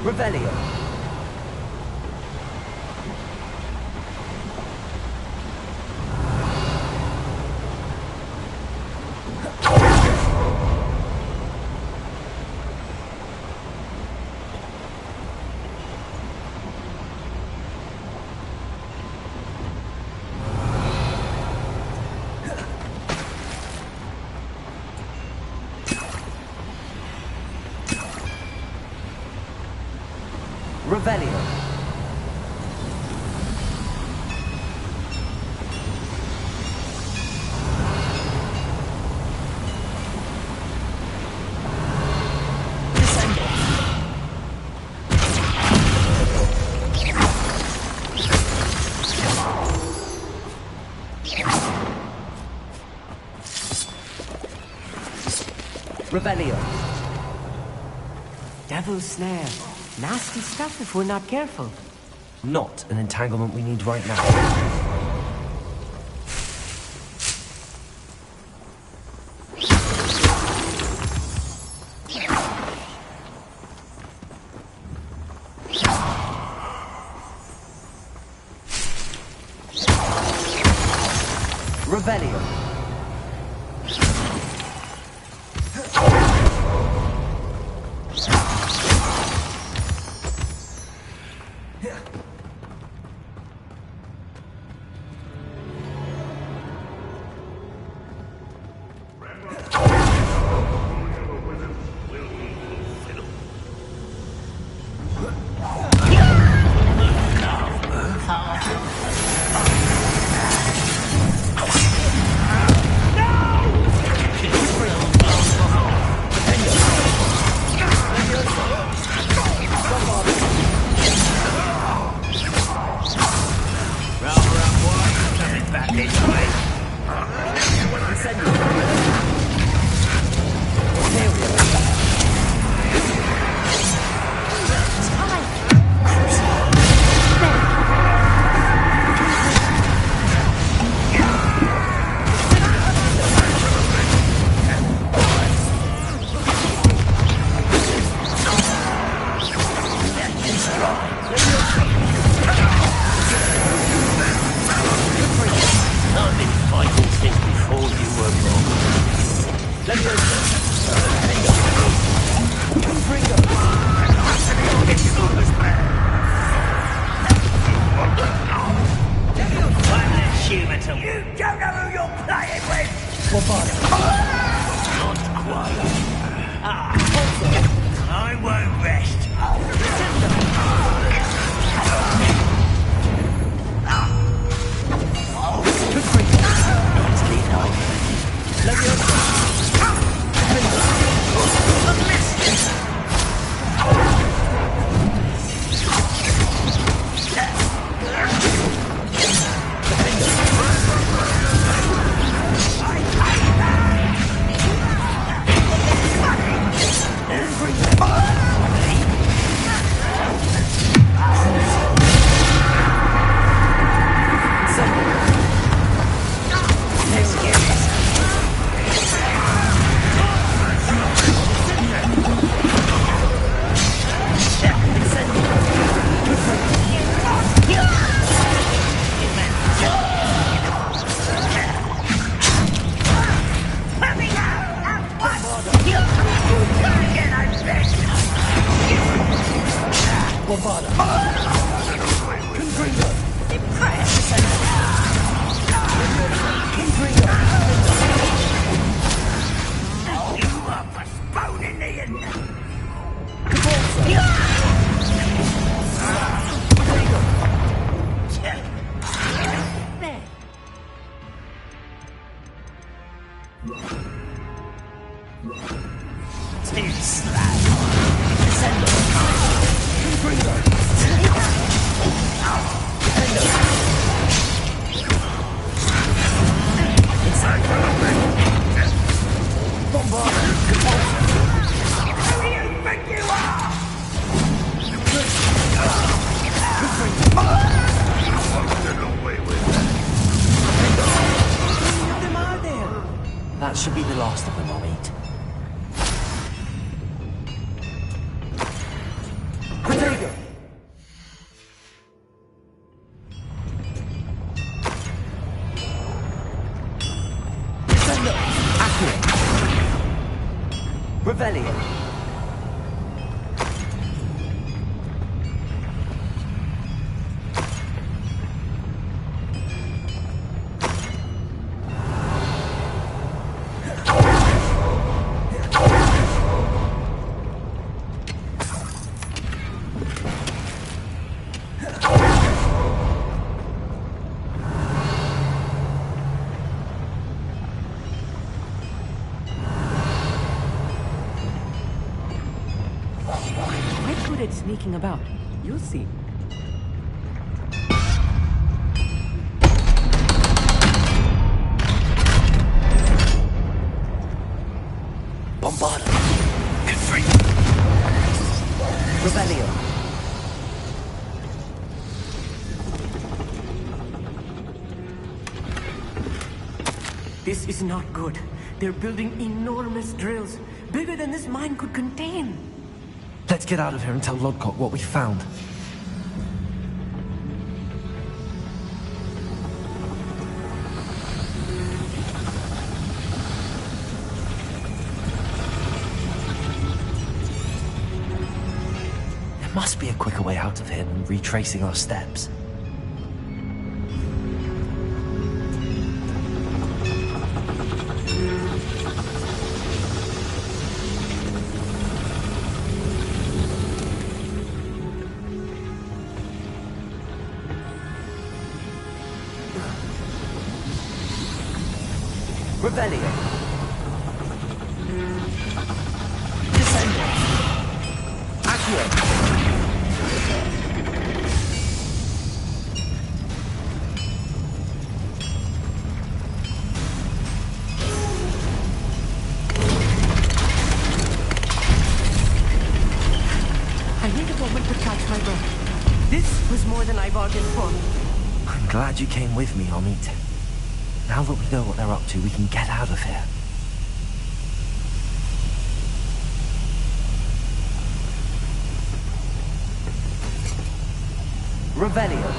Revelio. Revelio. Revelio. Devil's snare. Nasty stuff if we're not careful. Not an entanglement we need right now. Revelio. sneaking about. You'll see. Bombard. Get free. Revelio. This is not good. They're building enormous drills, bigger than this mine could contain. Let's get out of here and tell Lodcock what we found. There must be a quicker way out of here than retracing our steps. Revelio. Descendo. Accio. I need a moment to catch my breath. This was more than I bargained for. I'm glad you came with me, Amit. Now that we know what they're up to, we can get out of here. Revelio.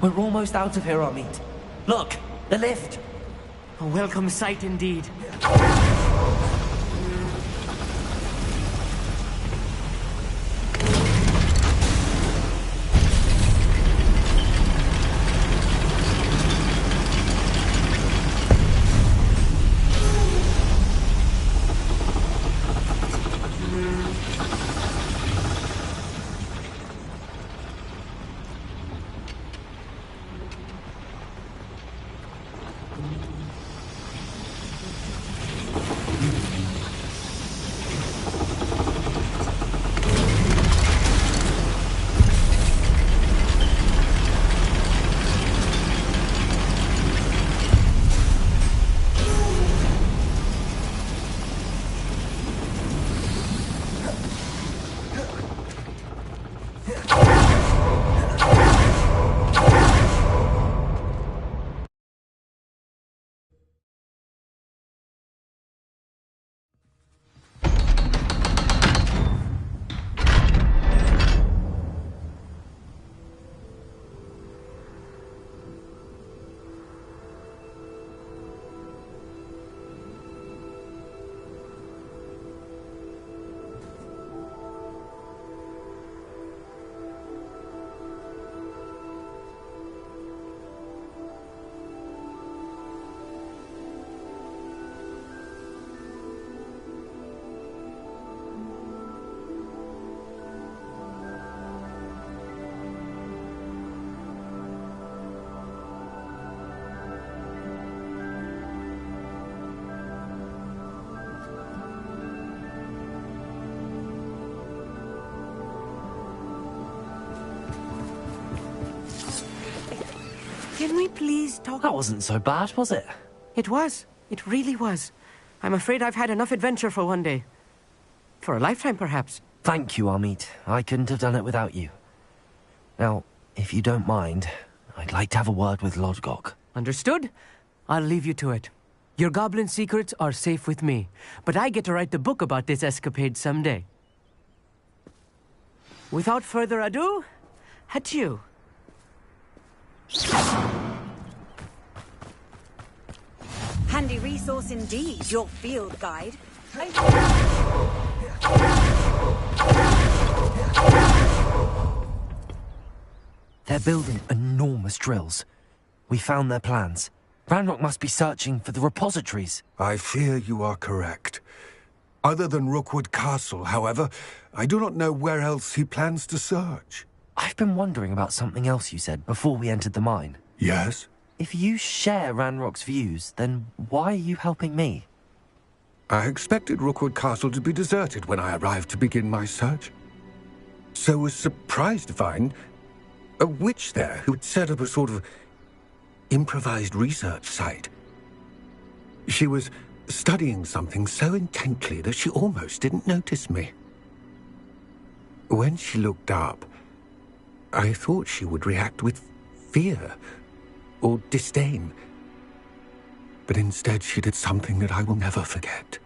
We're almost out of here, Amit. Look, the lift. A welcome sight indeed. Can we please talk? That wasn't so bad, was it? It was. It really was. I'm afraid I've had enough adventure for one day. For a lifetime, perhaps. Thank you, Amit. I couldn't have done it without you. Now, if you don't mind, I'd like to have a word with Lodgok. Understood? I'll leave you to it. Your goblin secrets are safe with me, but I get to write the book about this escapade someday. Without further ado, adieu. Handy resource indeed, your field guide. They're building enormous drills. We found their plans. Ranrock must be searching for the repositories. I fear you are correct. Other than Rookwood Castle, however, I do not know where else he plans to search. I've been wondering about something else you said before we entered the mine. Yes? If you share Ranrock's views, then why are you helping me? I expected Rookwood Castle to be deserted when I arrived to begin my search. So was surprised to find a witch there who had set up a sort of improvised research site. She was studying something so intently that she almost didn't notice me. When she looked up, I thought she would react with fear or disdain. But instead she did something that I will never forget.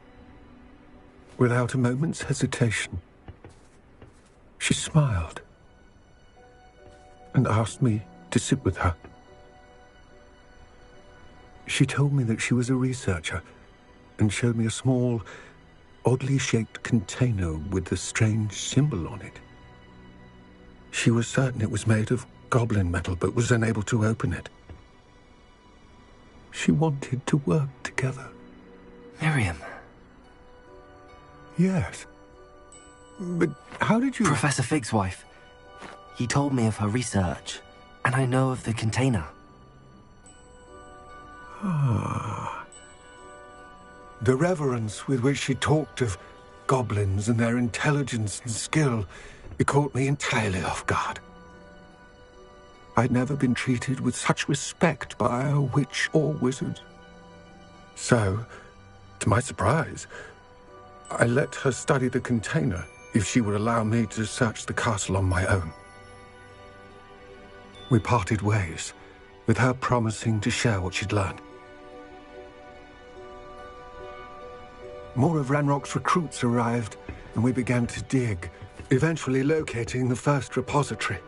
Without a moment's hesitation, she smiled and asked me to sit with her. She told me that she was a researcher and showed me a small, oddly shaped container with a strange symbol on it. She was certain it was made of goblin metal, but was unable to open it. She wanted to work together. Miriam. Yes. But how did you... Professor Fig's wife. He told me of her research, and I know of the container. Ah. The reverence with which she talked of goblins and their intelligence and skill, it caught me entirely off guard. I'd never been treated with such respect by a witch or wizard. So, to my surprise, I let her study the container if she would allow me to search the castle on my own. We parted ways, with her promising to share what she'd learned. More of Ranrock's recruits arrived, and we began to dig, eventually locating the first repository.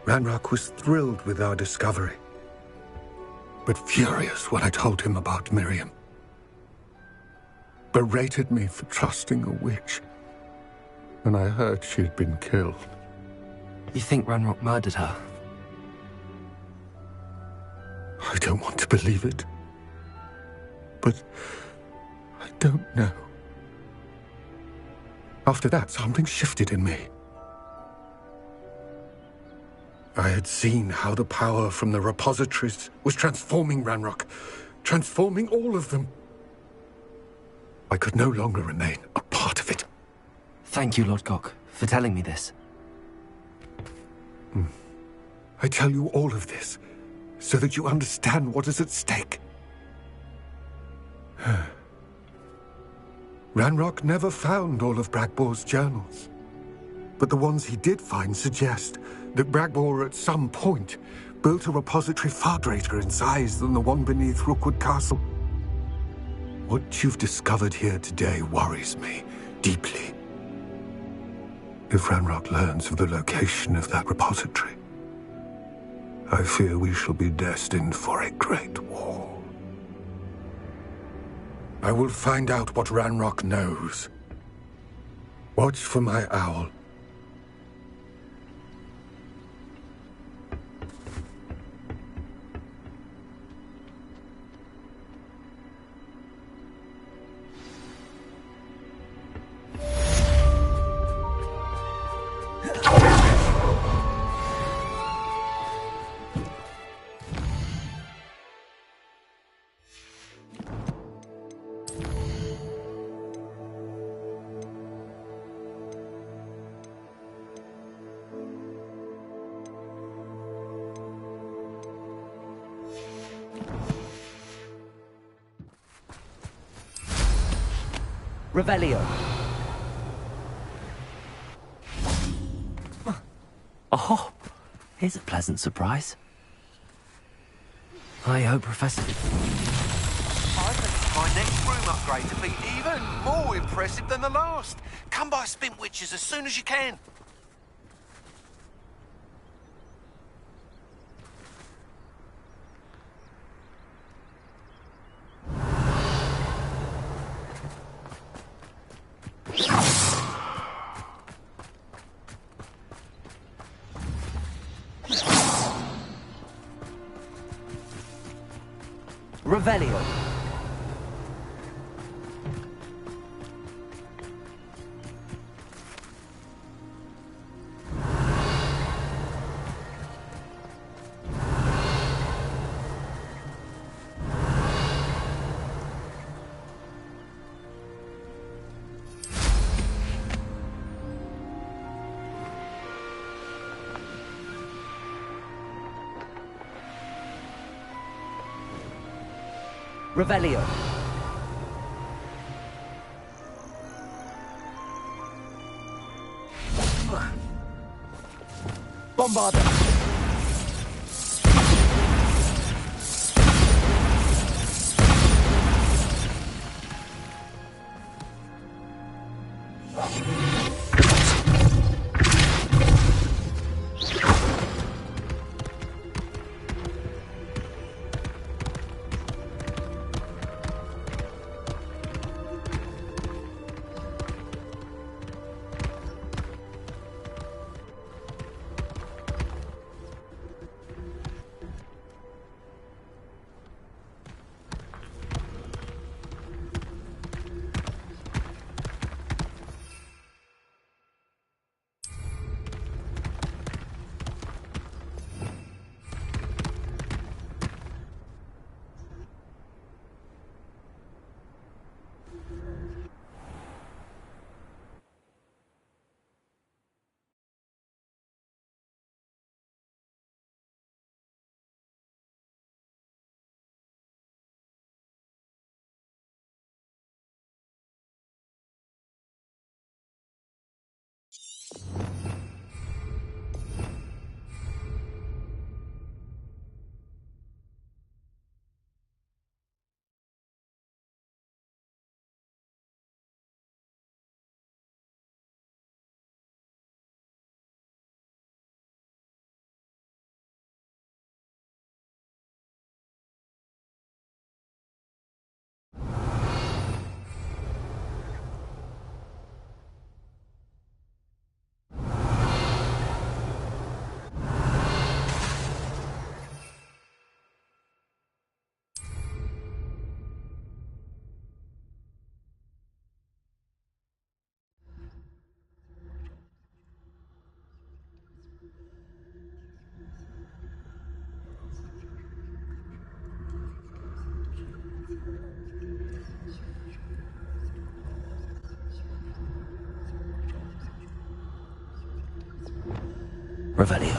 Ranrock was thrilled with our discovery, but furious when I told him about Miriam. Berated me for trusting a witch, and I heard she had been killed. You think Ranrock murdered her? I don't want to believe it, but I don't know. After that, something shifted in me. I had seen how the power from the repositories was transforming Ranrock, transforming all of them. I could no longer remain a part of it. Thank you, Lord Gok, for telling me this. I tell you all of this so that you understand what is at stake. Ranrock never found all of Bragbor's journals, but the ones he did find suggest that Bragbor at some point built a repository far greater in size than the one beneath Rookwood Castle. What you've discovered here today worries me deeply. If Ranrock learns of the location of that repository, I fear we shall be destined for a great war. I will find out what Ranrock knows. Watch for my owl. Revelio. Oh, here's a pleasant surprise. I hope Professor... I think my next room upgrade to be even more impressive than the last. Come by Spint Witches as soon as you can. Revelio. Revelio. Bombarda. Revelio.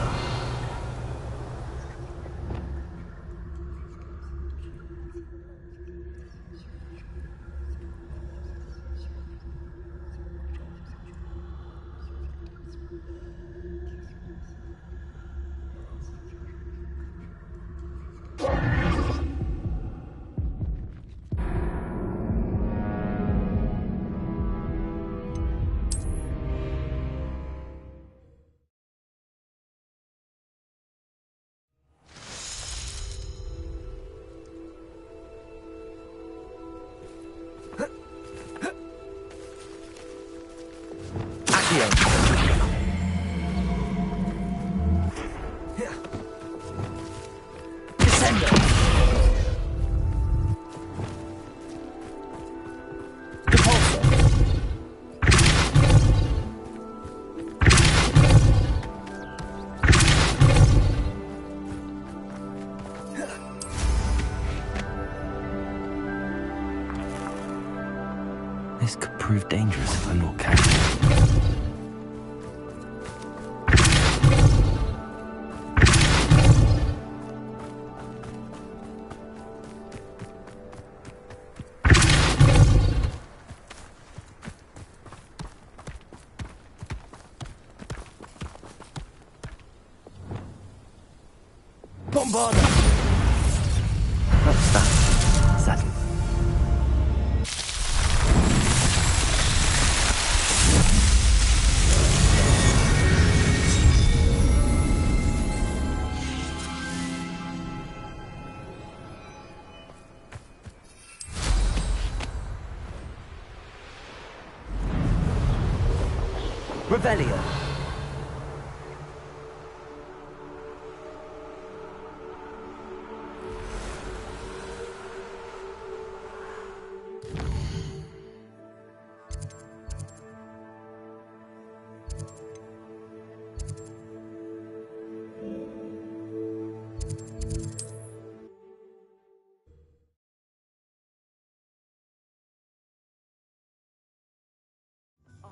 This could prove dangerous if I'm not careful. Bombarda. What's that? Saddle. Revelio.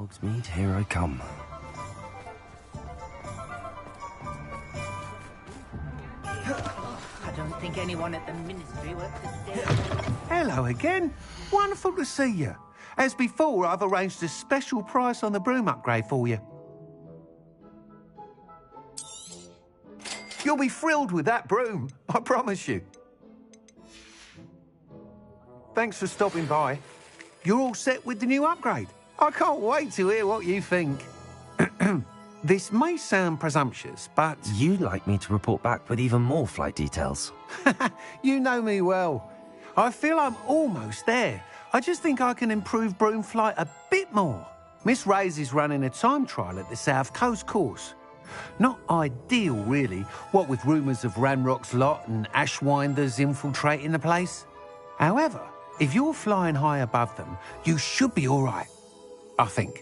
Hogsmeade, here I come. I don't think anyone at the Ministry works today. Hello again. Wonderful to see you. As before, I've arranged a special price on the broom upgrade for you. You'll be thrilled with that broom, I promise you. Thanks for stopping by. You're all set with the new upgrade. I can't wait to hear what you think. This may sound presumptuous, but... You'd like me to report back with even more flight details. You know me well. I feel I'm almost there. I just think I can improve broom flight a bit more. Miss Ray's is running a time trial at the South Coast course. Not ideal, really, what with rumours of Ranrock's lot and Ashwinders infiltrating the place. However, if you're flying high above them, you should be all right, I think.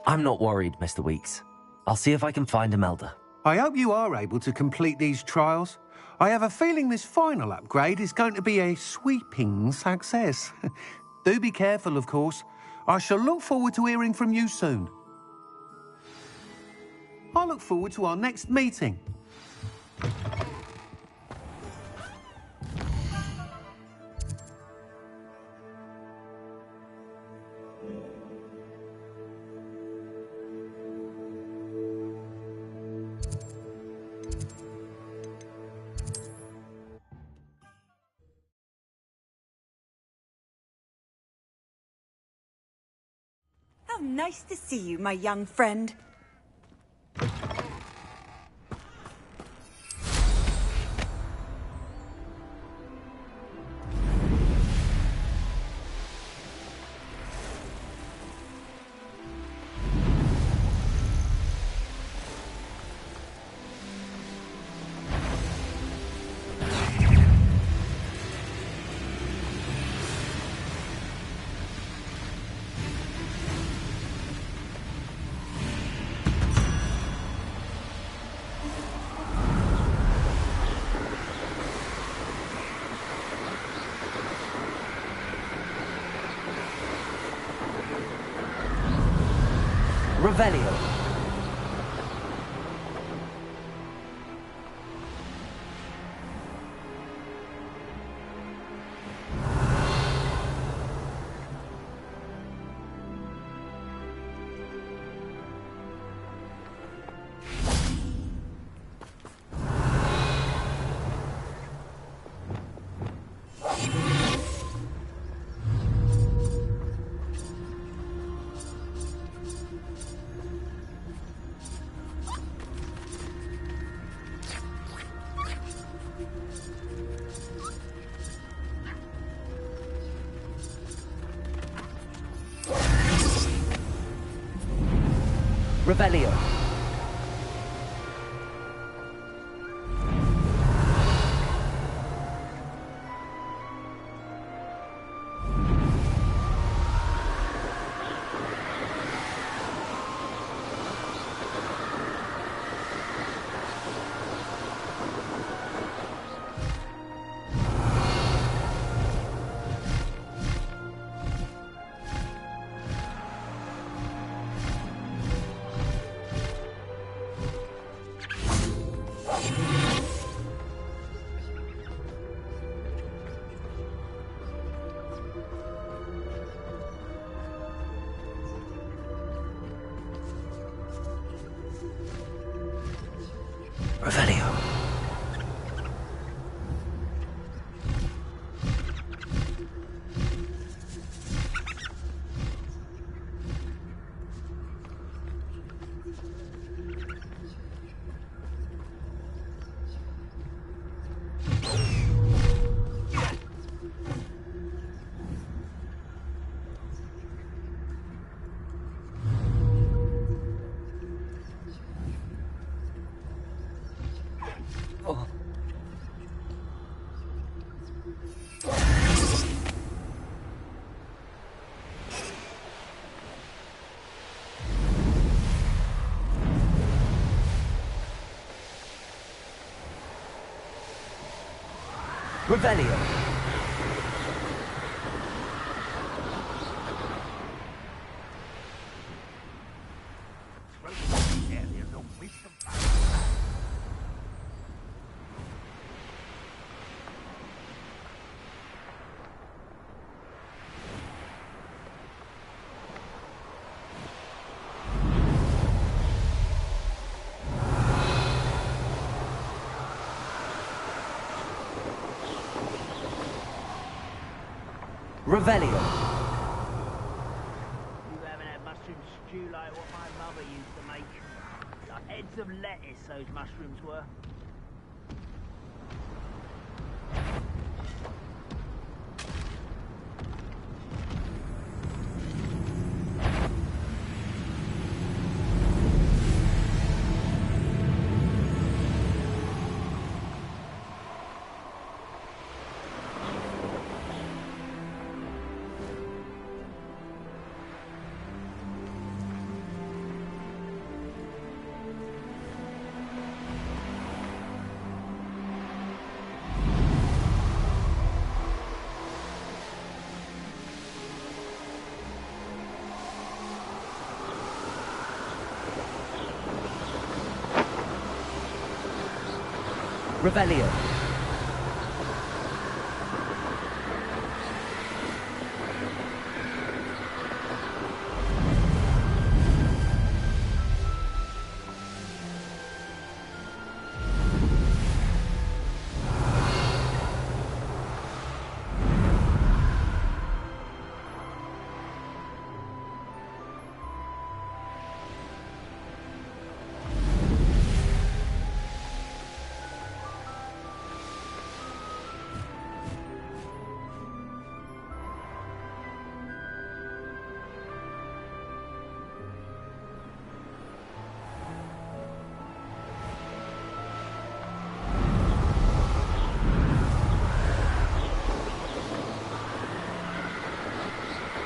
I'm not worried, Mr. Weeks. I'll see if I can find Imelda. I hope you are able to complete these trials. I have a feeling this final upgrade is going to be a sweeping success. Do be careful, of course. I shall look forward to hearing from you soon. I look forward to our next meeting. How nice to see you, my young friend. Revelio. Revelio. Revelio. Revelio. Revelio. You haven't had mushroom stew like what my mother used to make. Like heads of lettuce, those mushrooms were. Revelio.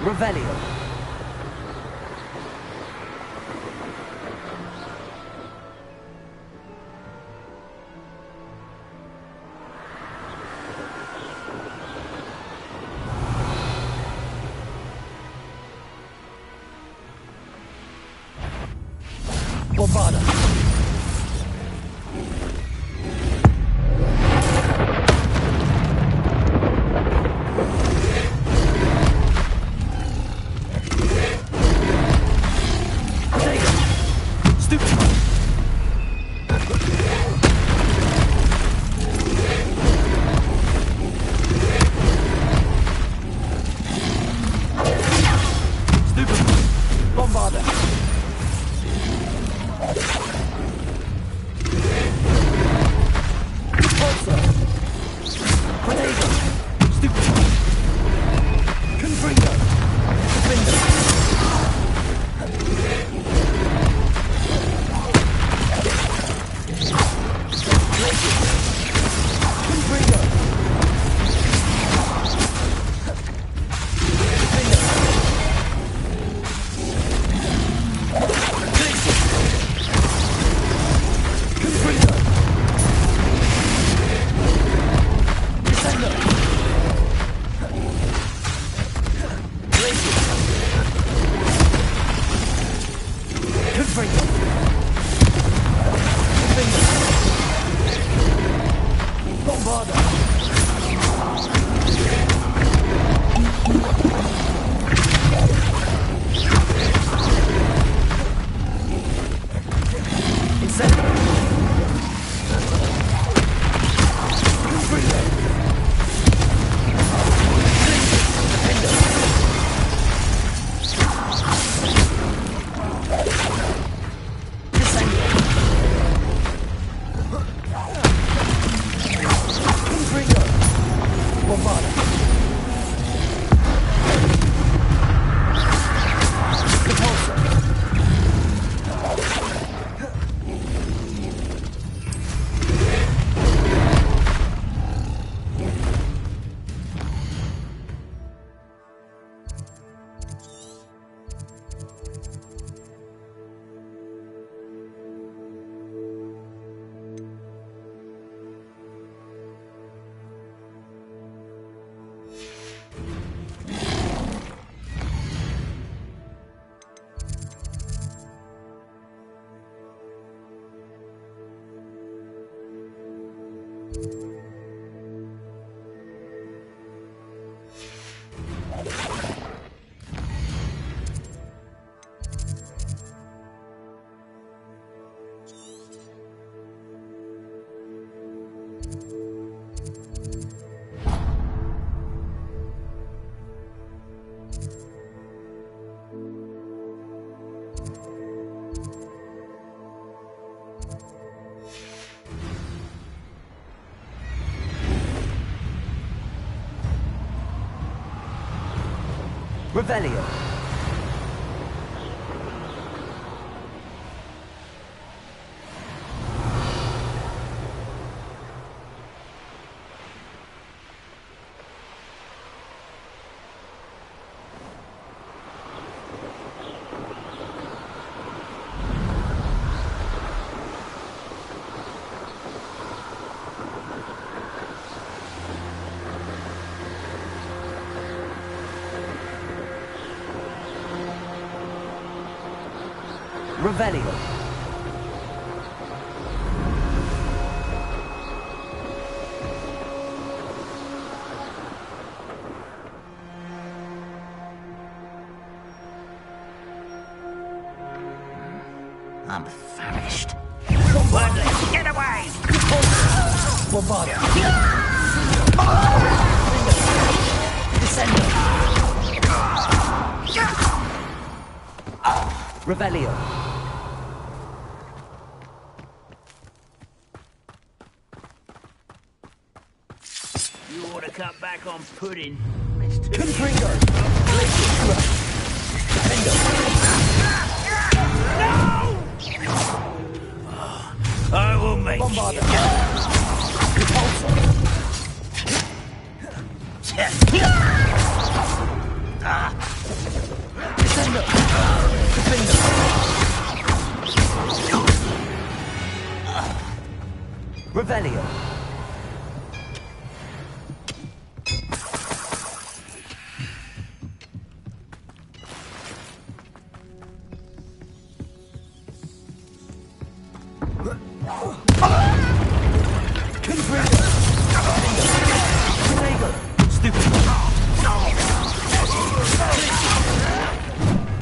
Revelio. Bombarda. Bombarda. Revelio. Revelio. I'm famished. Wordless, get away! Bovada. Descendo. Revelio. You ought to cut back on pudding. It's too Confringo. I will make Bombada. Descendo. Revelio.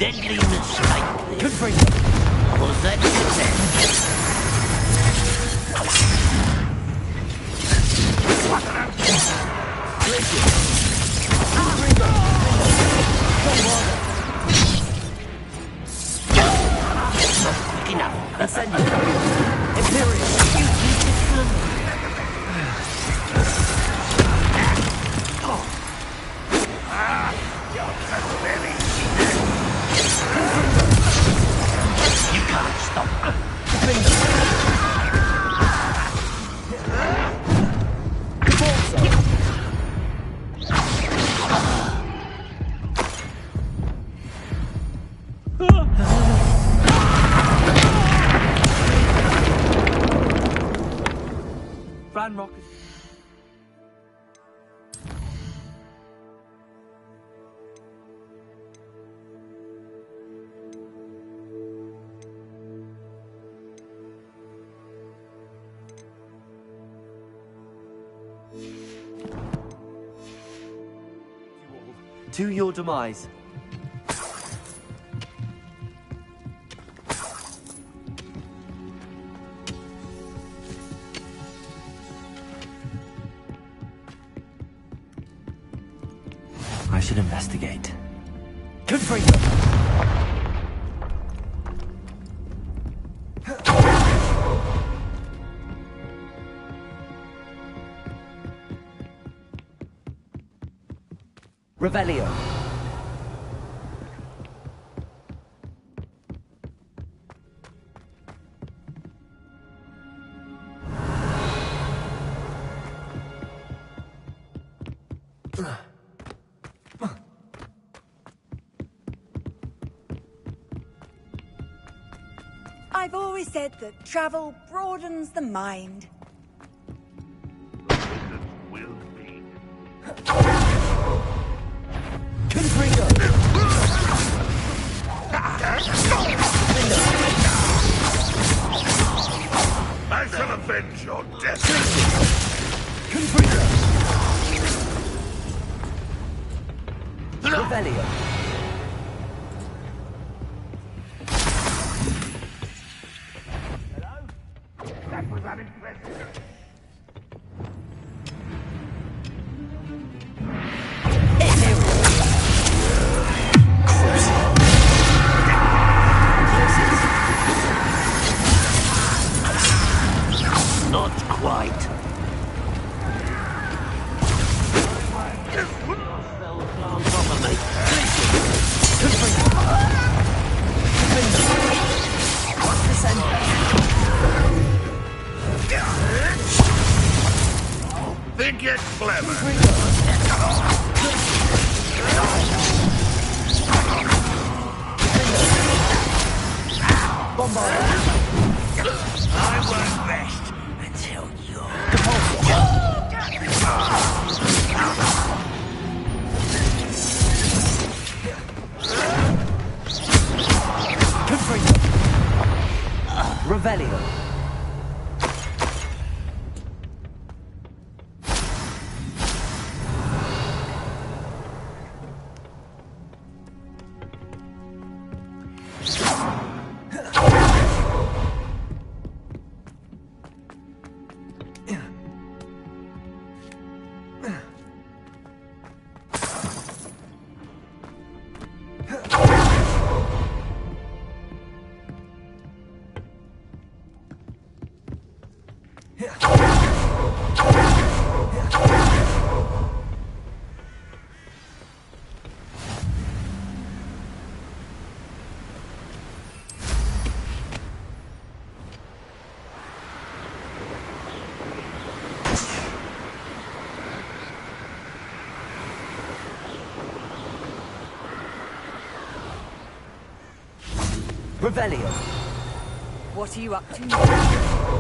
deadly mistake. Confringo. Was that success? Enough. Incendio. Imperial. You can't stop. Fran Rocket. To your demise. I should investigate. Confringo. Revelio. I've always said that travel broadens the mind. Confringo. I shall avenge your death. Confringo. Revelio. That was unimpressive. Not quite. Spell can't bother me. Revelio. Revelio. What are you up to now?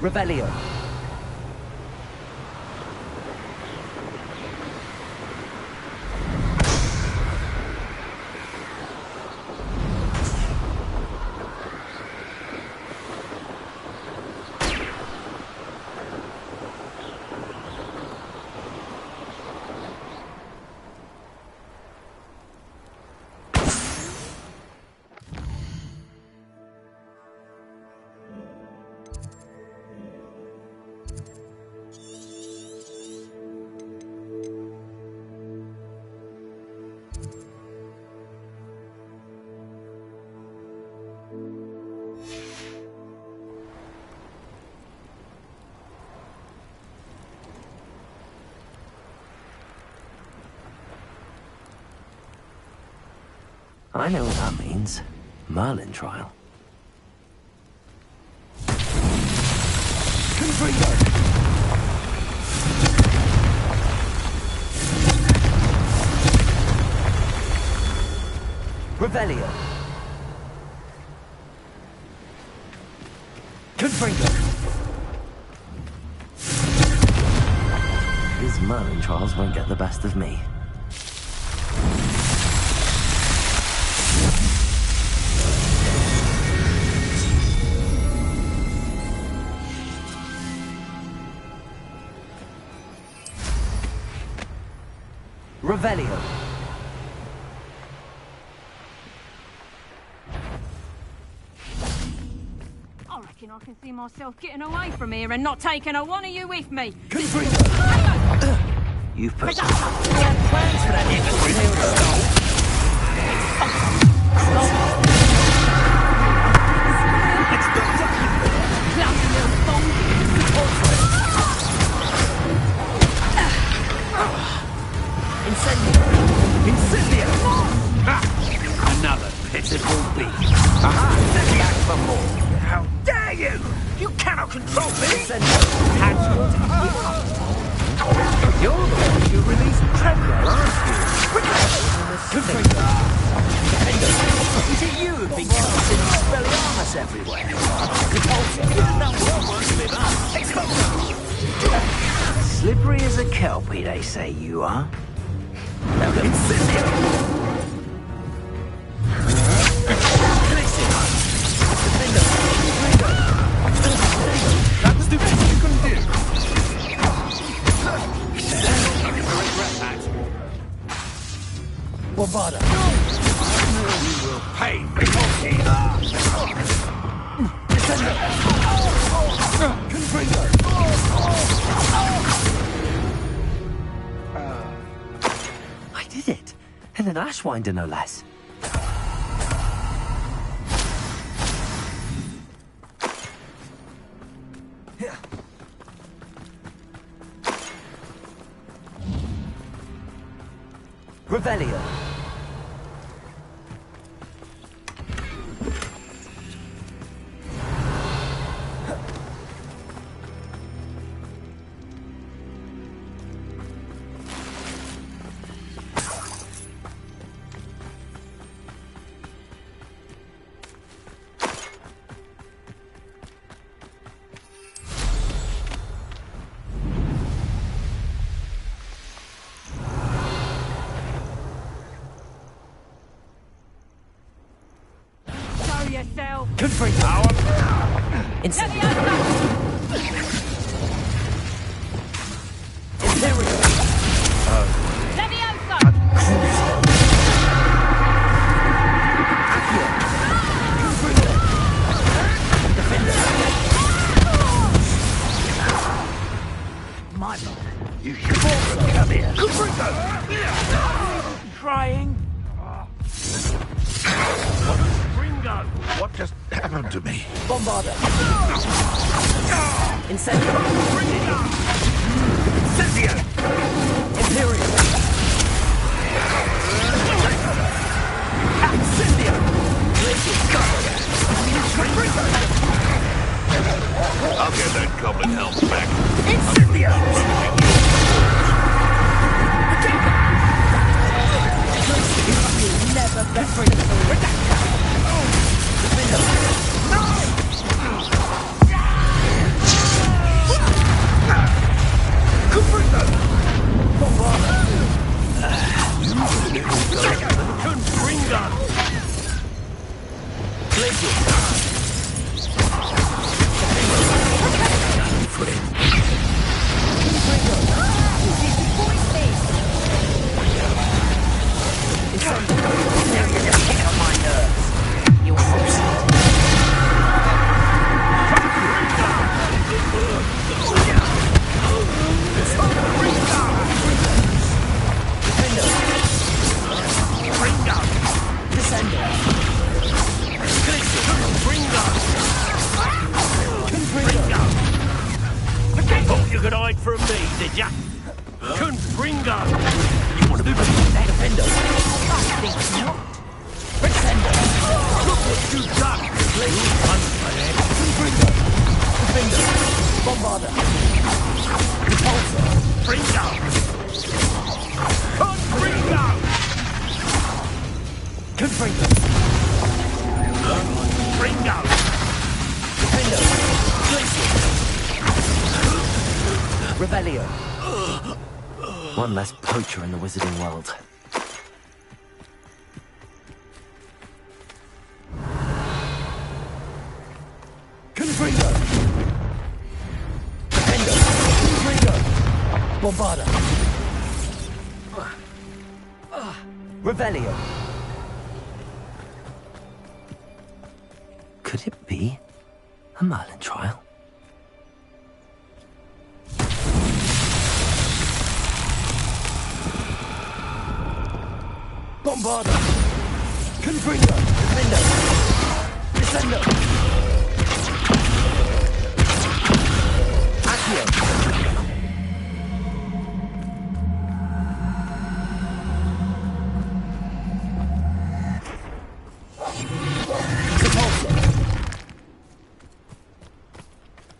Revelio. I know what that means. Merlin trial. Confringo. Revelio. Confringo. His Merlin trials won't get the best of me. Revelio. I reckon I can see myself getting away from here and not taking a one of you with me. Confringo. You've put... We had plans for that Incendio! Another pitiful beast. Aha! Send back for more. How dare you! You cannot control me! You're the one who released Treadwell, aren't you? Is it you who've been casting Expelliarmus everywhere? Repulsive, you didn't know what works with us. Expulsive! Slippery as a kelpie, they say you are. Now then, Incendio! That's the best you can do. Bombada! You will pay me. Confringo! I did it! In an Ashwinder, no less. Revelio. Confringo. Incendio. Imperial. Leviosa! Accio. Confringo. Defender. My lord, you should also come here. Trying. Ringo! What just happened to me? Bombarder. Incendio. Incendio! Imperial. Incendio! I'll get that goblin helm back. Incendio! Never better. Thought you could hide from me, did ya? Confringo! You want to be that defender? I think not. Pretender! Look what you've done! Confringo! Defender! Bombarder! Repulsor! Fringo! Confringo! Confringo! Fringo! Defender! Glacier! Rebellion! One less poacher in the wizarding world. Confringo! Defender! Confringo! Bombarder! Revelio! Could it be a Merlin trial? Bombarder! Confringo! Defender! Descender! Accio! Repulsor!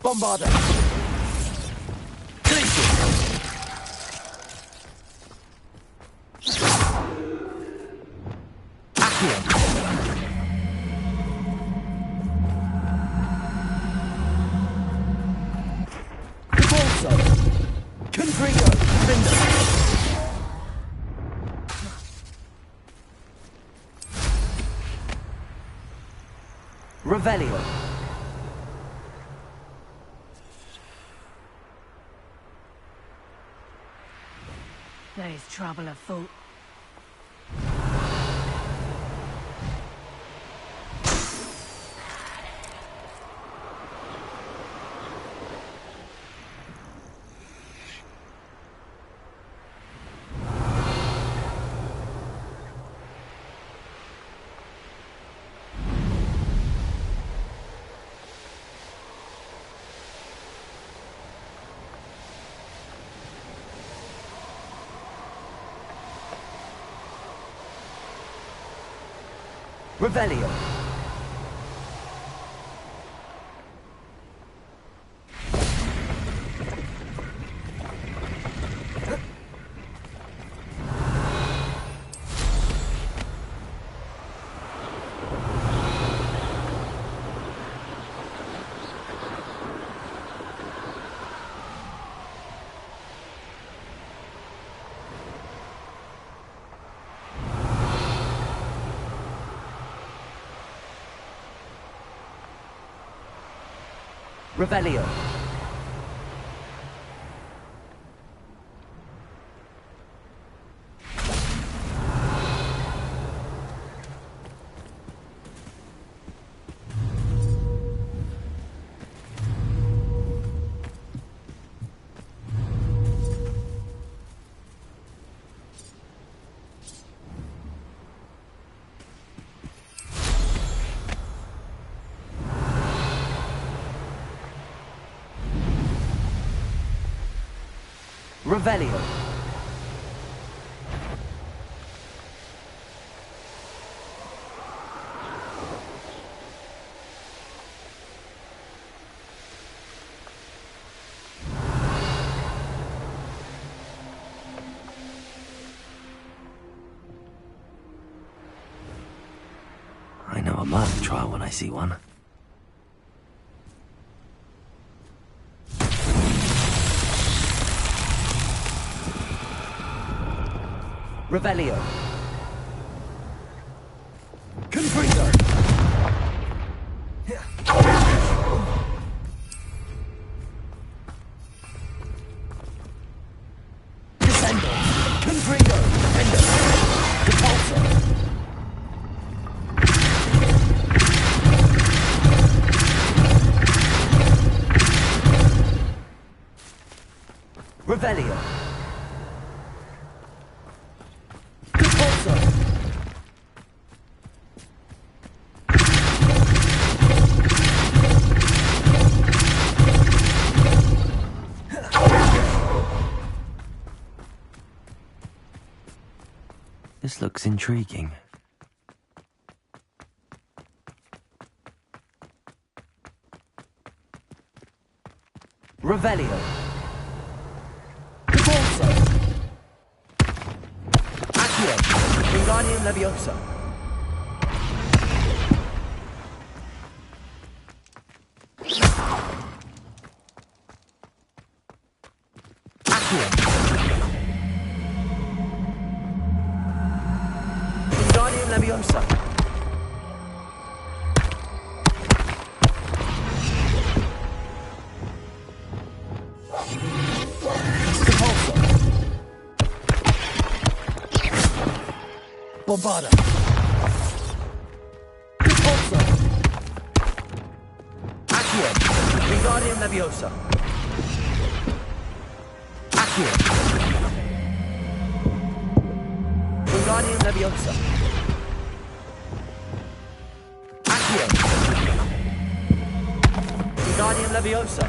Bombarder! Glacier! Accio! Repulsor! Confringo! Defender! Revelio! There's trouble afoot. Revelio! Revelio. Revelio. I know a murder trial when I see one. Revelio. Confringo! Descendo! Confringo! Endo! Repulsor! Revelio. This looks intriguing. Revelio. Repulsor! Accio! Wingardium Leviosa! Accio! Wingardium Leviosa! Repulsor! Bombarda! Repulsor! Accio! Wingardium Leviosa! Accio! Wingardium Leviosa! Accio! Wingardium Leviosa!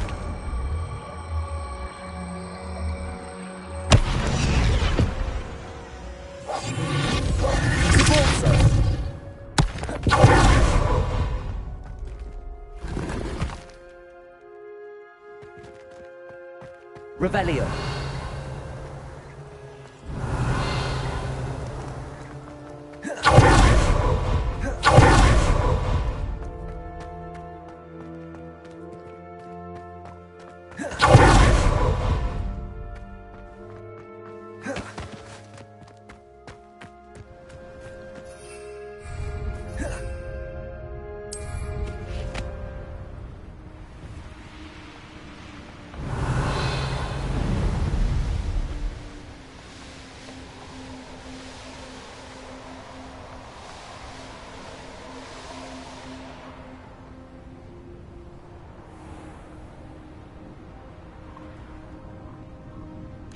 Repulsor! Revelio.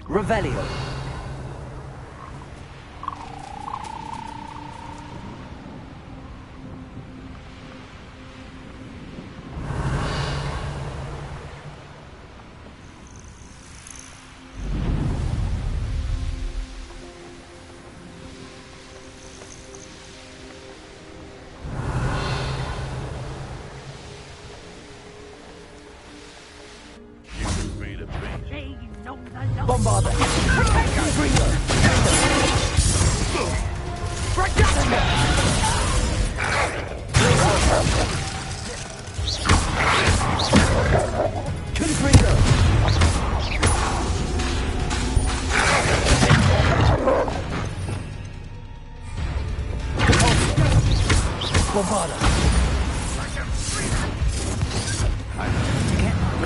Revelio. Bombarda! Confringo! Confringo! Bombarda! I have to get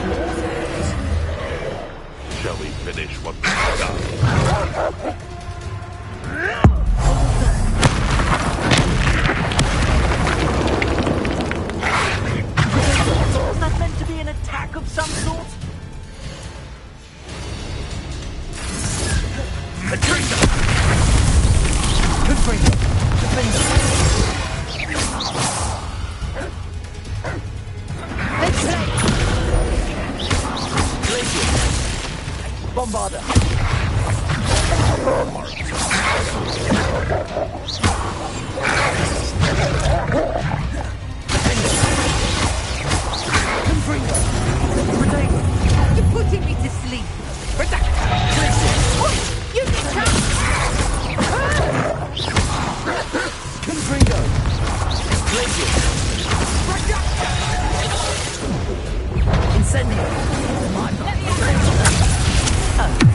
finish what we've done. Was that meant to be an attack of some sort? A traitor! Confringo! Defender! Let's play! Glacier! Bombarder! Confringo! Protect! You're putting me to sleep! Protect! Glacier! You can come! Confringo! Glacier! Incendio!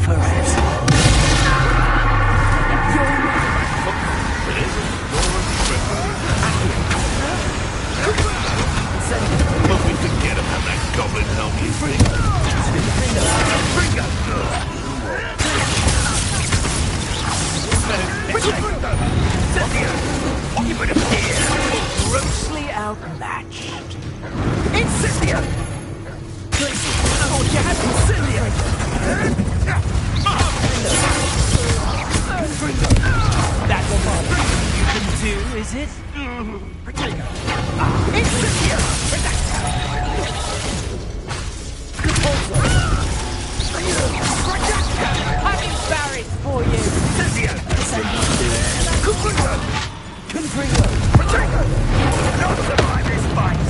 Ferret! But we forget about that goblin helmet thing. Grossly outmatched. Incendio! Glacier! Oh, you have Incendio! That's all you can do, is it? Incendio! I'm embarrassed for you! Confringo! Not survive this fight!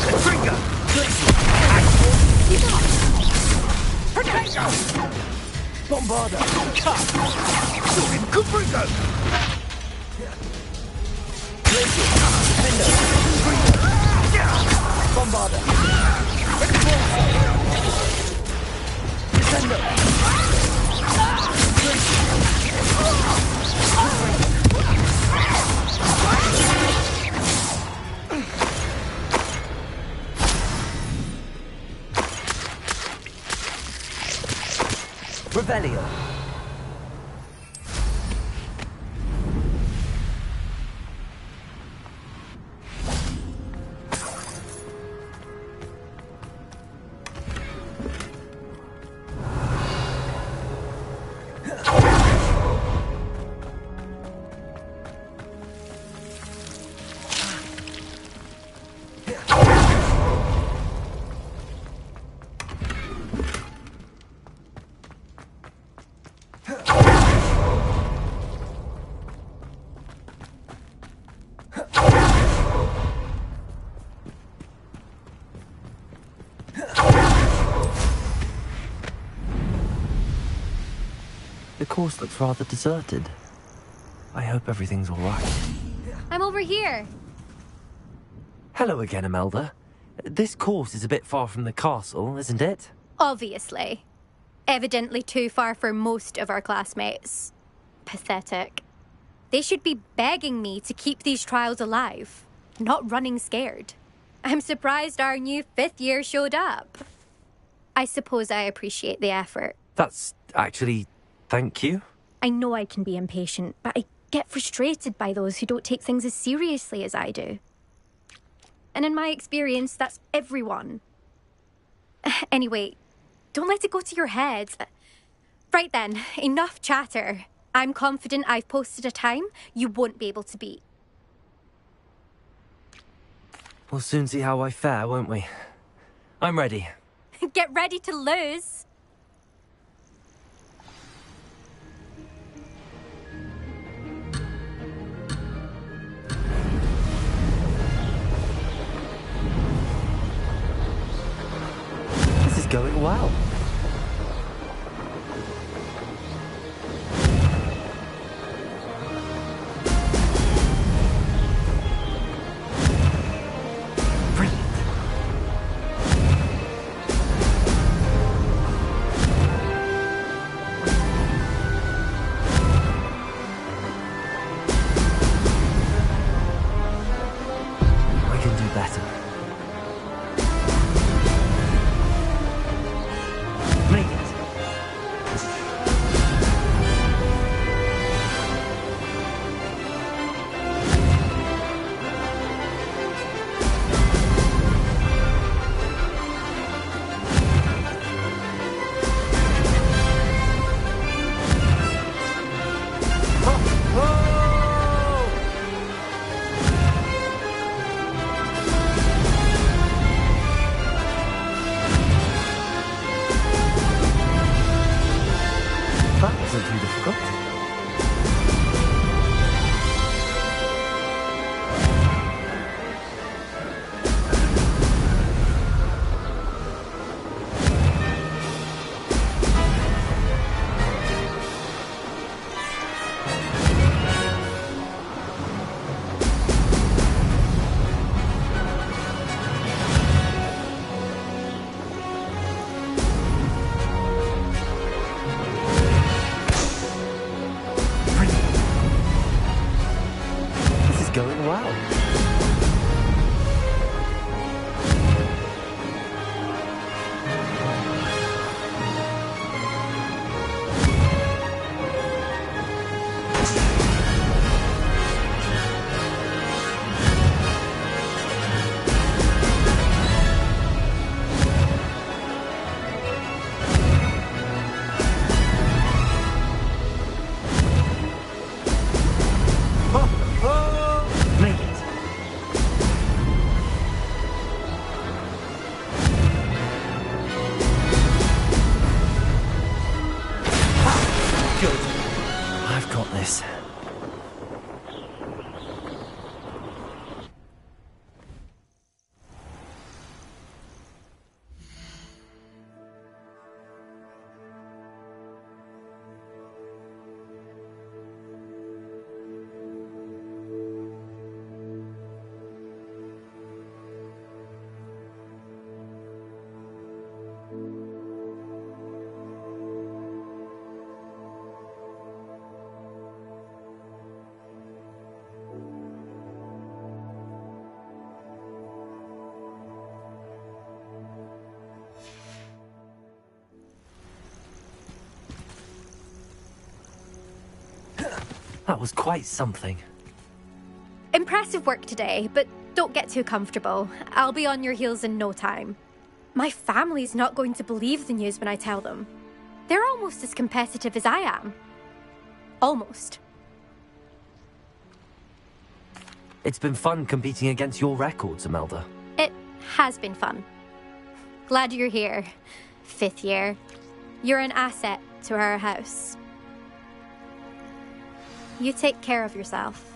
Confringo! Protego! Bombarder! Confringo! Glacier! Defender! Confringo! Bombarder! Defender! Revelio. The course looks rather deserted. I hope everything's all right. I'm over here. Hello again, Imelda. This course is a bit far from the castle, isn't it? Obviously. Evidently too far for most of our classmates. Pathetic. They should be begging me to keep these trials alive, not running scared. I'm surprised our new 5th year showed up. I suppose I appreciate the effort. That's actually... thank you. I know I can be impatient, but I get frustrated by those who don't take things as seriously as I do. And in my experience, that's everyone. Anyway, don't let it go to your head. Right then, enough chatter. I'm confident I've posted a time you won't be able to beat. We'll soon see how I fare, won't we? I'm ready. Get ready to lose. This is going well. out. Make it. Good. I've got this. That was quite something. Impressive work today, but don't get too comfortable. I'll be on your heels in no time. My family's not going to believe the news when I tell them. They're almost as competitive as I am. Almost. It's been fun competing against your records, Imelda. It has been fun. Glad you're here. 5th year. You're an asset to our house. You take care of yourself.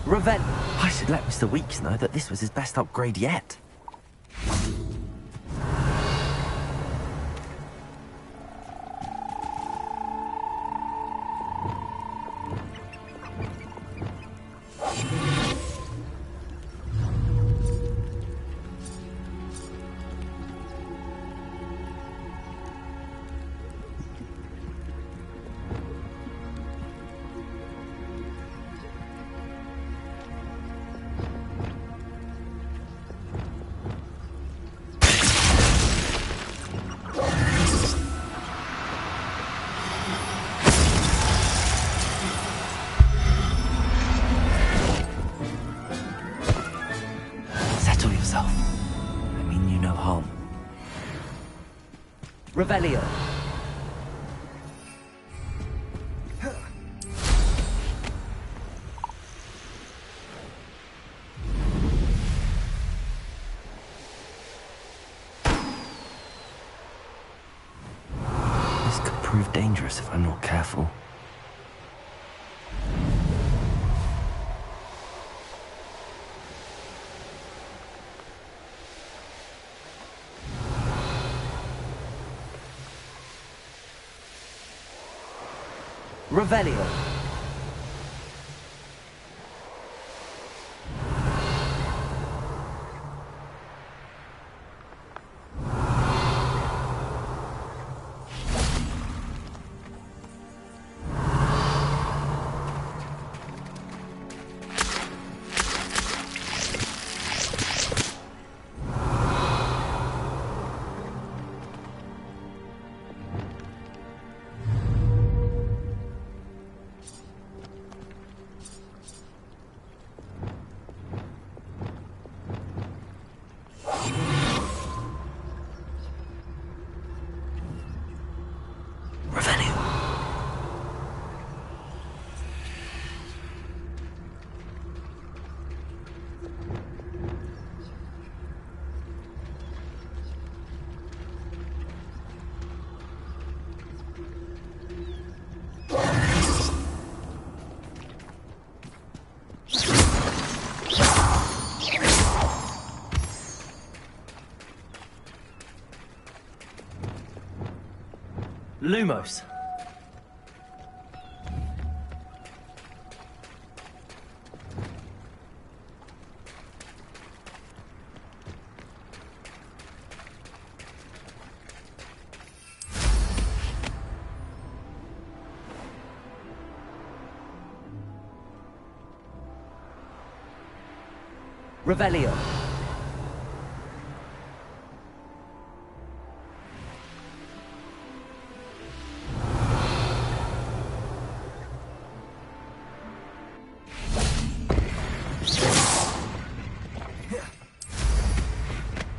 Revenge. I should let Mr. Weeks know that this was his best upgrade yet. Settle yourself. I mean you no harm. Revelio. This could prove dangerous if I'm not careful. Revelio. Lumos. Revelio.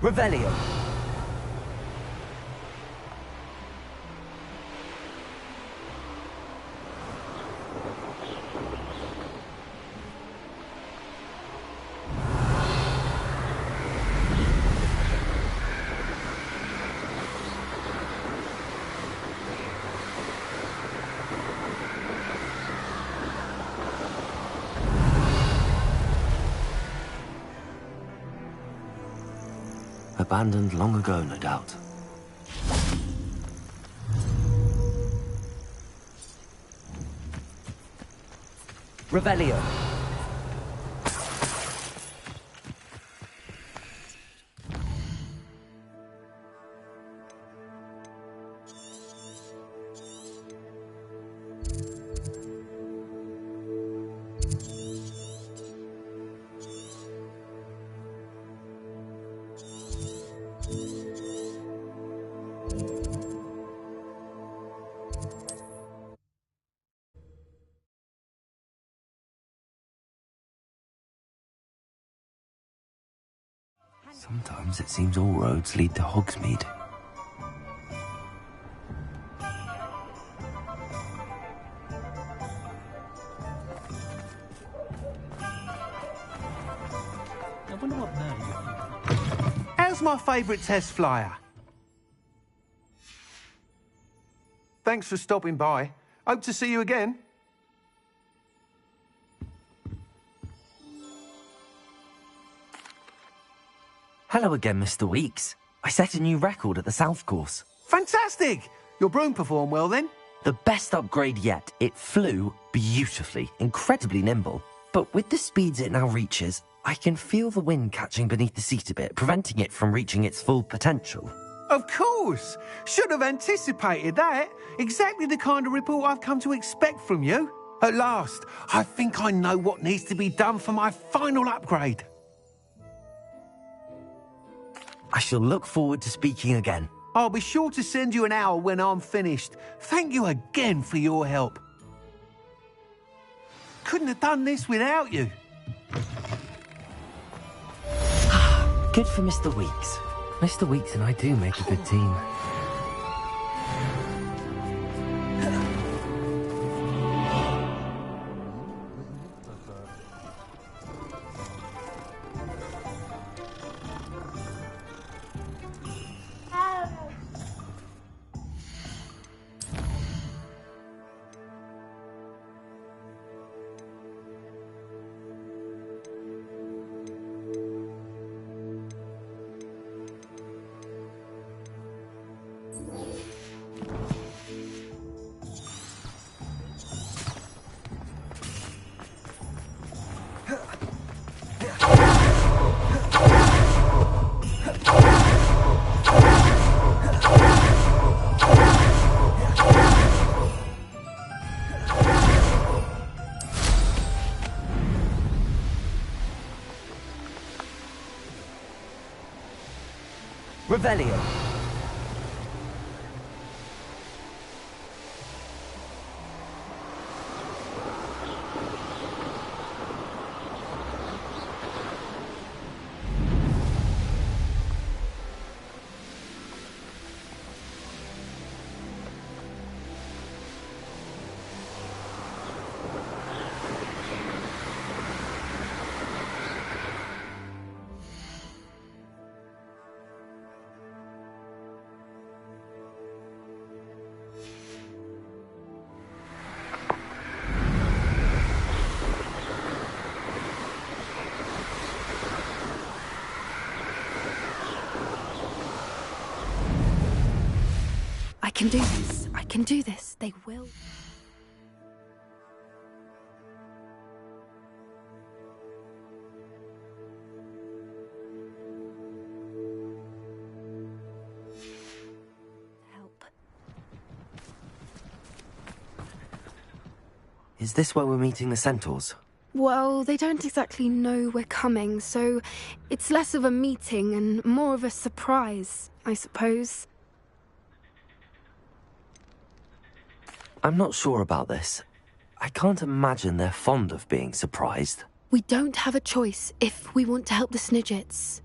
Revelio. Abandoned long ago, no doubt. Revelio. Sometimes it seems all roads lead to Hogsmeade. I wonder what murder you. How's my favourite test flyer? Thanks for stopping by. Hope to see you again. Hello again, Mr. Weeks. I set a new record at the South Course. Fantastic! Your broom performed well then? The best upgrade yet. It flew beautifully, incredibly nimble. But with the speeds it now reaches, I can feel the wind catching beneath the seat a bit, preventing it from reaching its full potential. Of course! Should have anticipated that. Exactly the kind of report I've come to expect from you. At last, I think I know what needs to be done for my final upgrade. I shall look forward to speaking again. I'll be sure to send you an hour when I'm finished. Thank you again for your help. Couldn't have done this without you. Good for Mr. Weeks. Mr. Weeks and I do make a good team. Revelio. I can do this. I can do this. They will. Help. Is this where we're meeting the Centaurs? Well, they don't exactly know we're coming, so it's less of a meeting and more of a surprise, I suppose. I'm not sure about this. I can't imagine they're fond of being surprised. We don't have a choice if we want to help the Snidgets.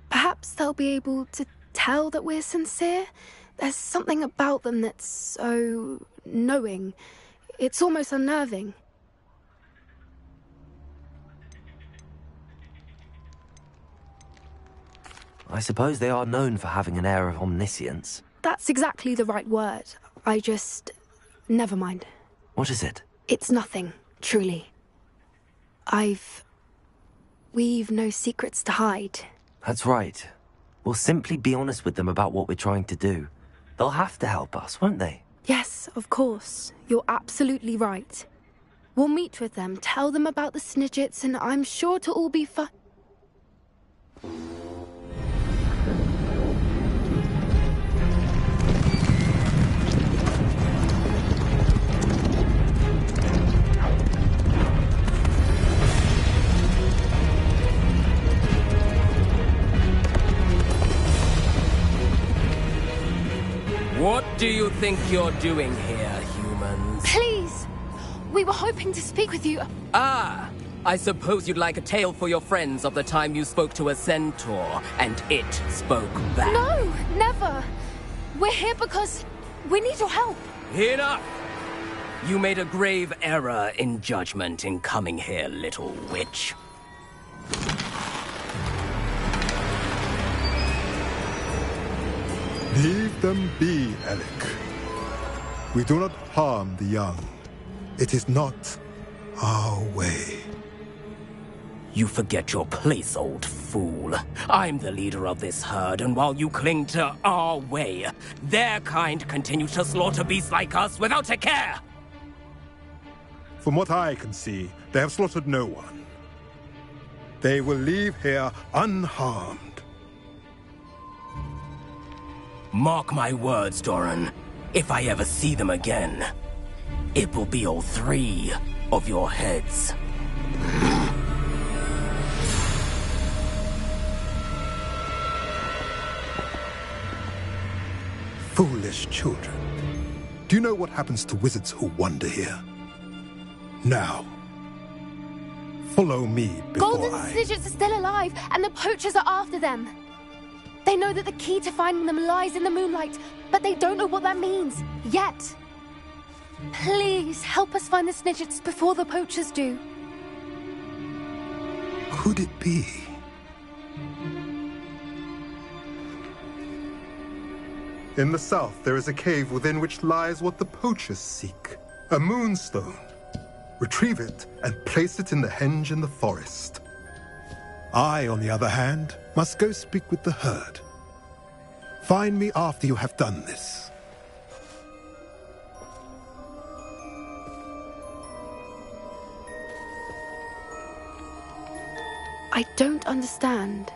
Perhaps they'll be able to tell that we're sincere. There's something about them that's so knowing. It's almost unnerving. I suppose they are known for having an air of omniscience. That's exactly the right word. Never mind. What is it? It's nothing, truly. We've no secrets to hide. That's right. We'll simply be honest with them about what we're trying to do. They'll have to help us, won't they? Yes, of course. You're absolutely right. We'll meet with them, tell them about the Snidgets, and I'm sure it'll all be fun. What do you think you're doing here, humans? Please! We were hoping to speak with you. Ah! I suppose you'd like a tale for your friends of the time you spoke to a centaur, and it spoke back. No, never! We're here because we need your help. Enough! You made a grave error in judgment in coming here, little witch. Leave them be, Alec. We do not harm the young. It is not our way. You forget your place, old fool. I'm the leader of this herd, and while you cling to our way, their kind continue to slaughter beasts like us without a care! From what I can see, they have slaughtered no one. They will leave here unharmed. Mark my words, Doran. If I ever see them again, it will be all 3 of your heads. Foolish children. Do you know what happens to wizards who wander here? Now, follow me before Golden Snidgets are still alive, and the poachers are after them. They know that the key to finding them lies in the moonlight, but they don't know what that means, yet. Please, help us find the Snidgets before the poachers do. Could it be? In the south, there is a cave within which lies what the poachers seek. A moonstone. Retrieve it and place it in the henge in the forest. I, on the other hand, must go speak with the herd. Find me after you have done this. I don't understand.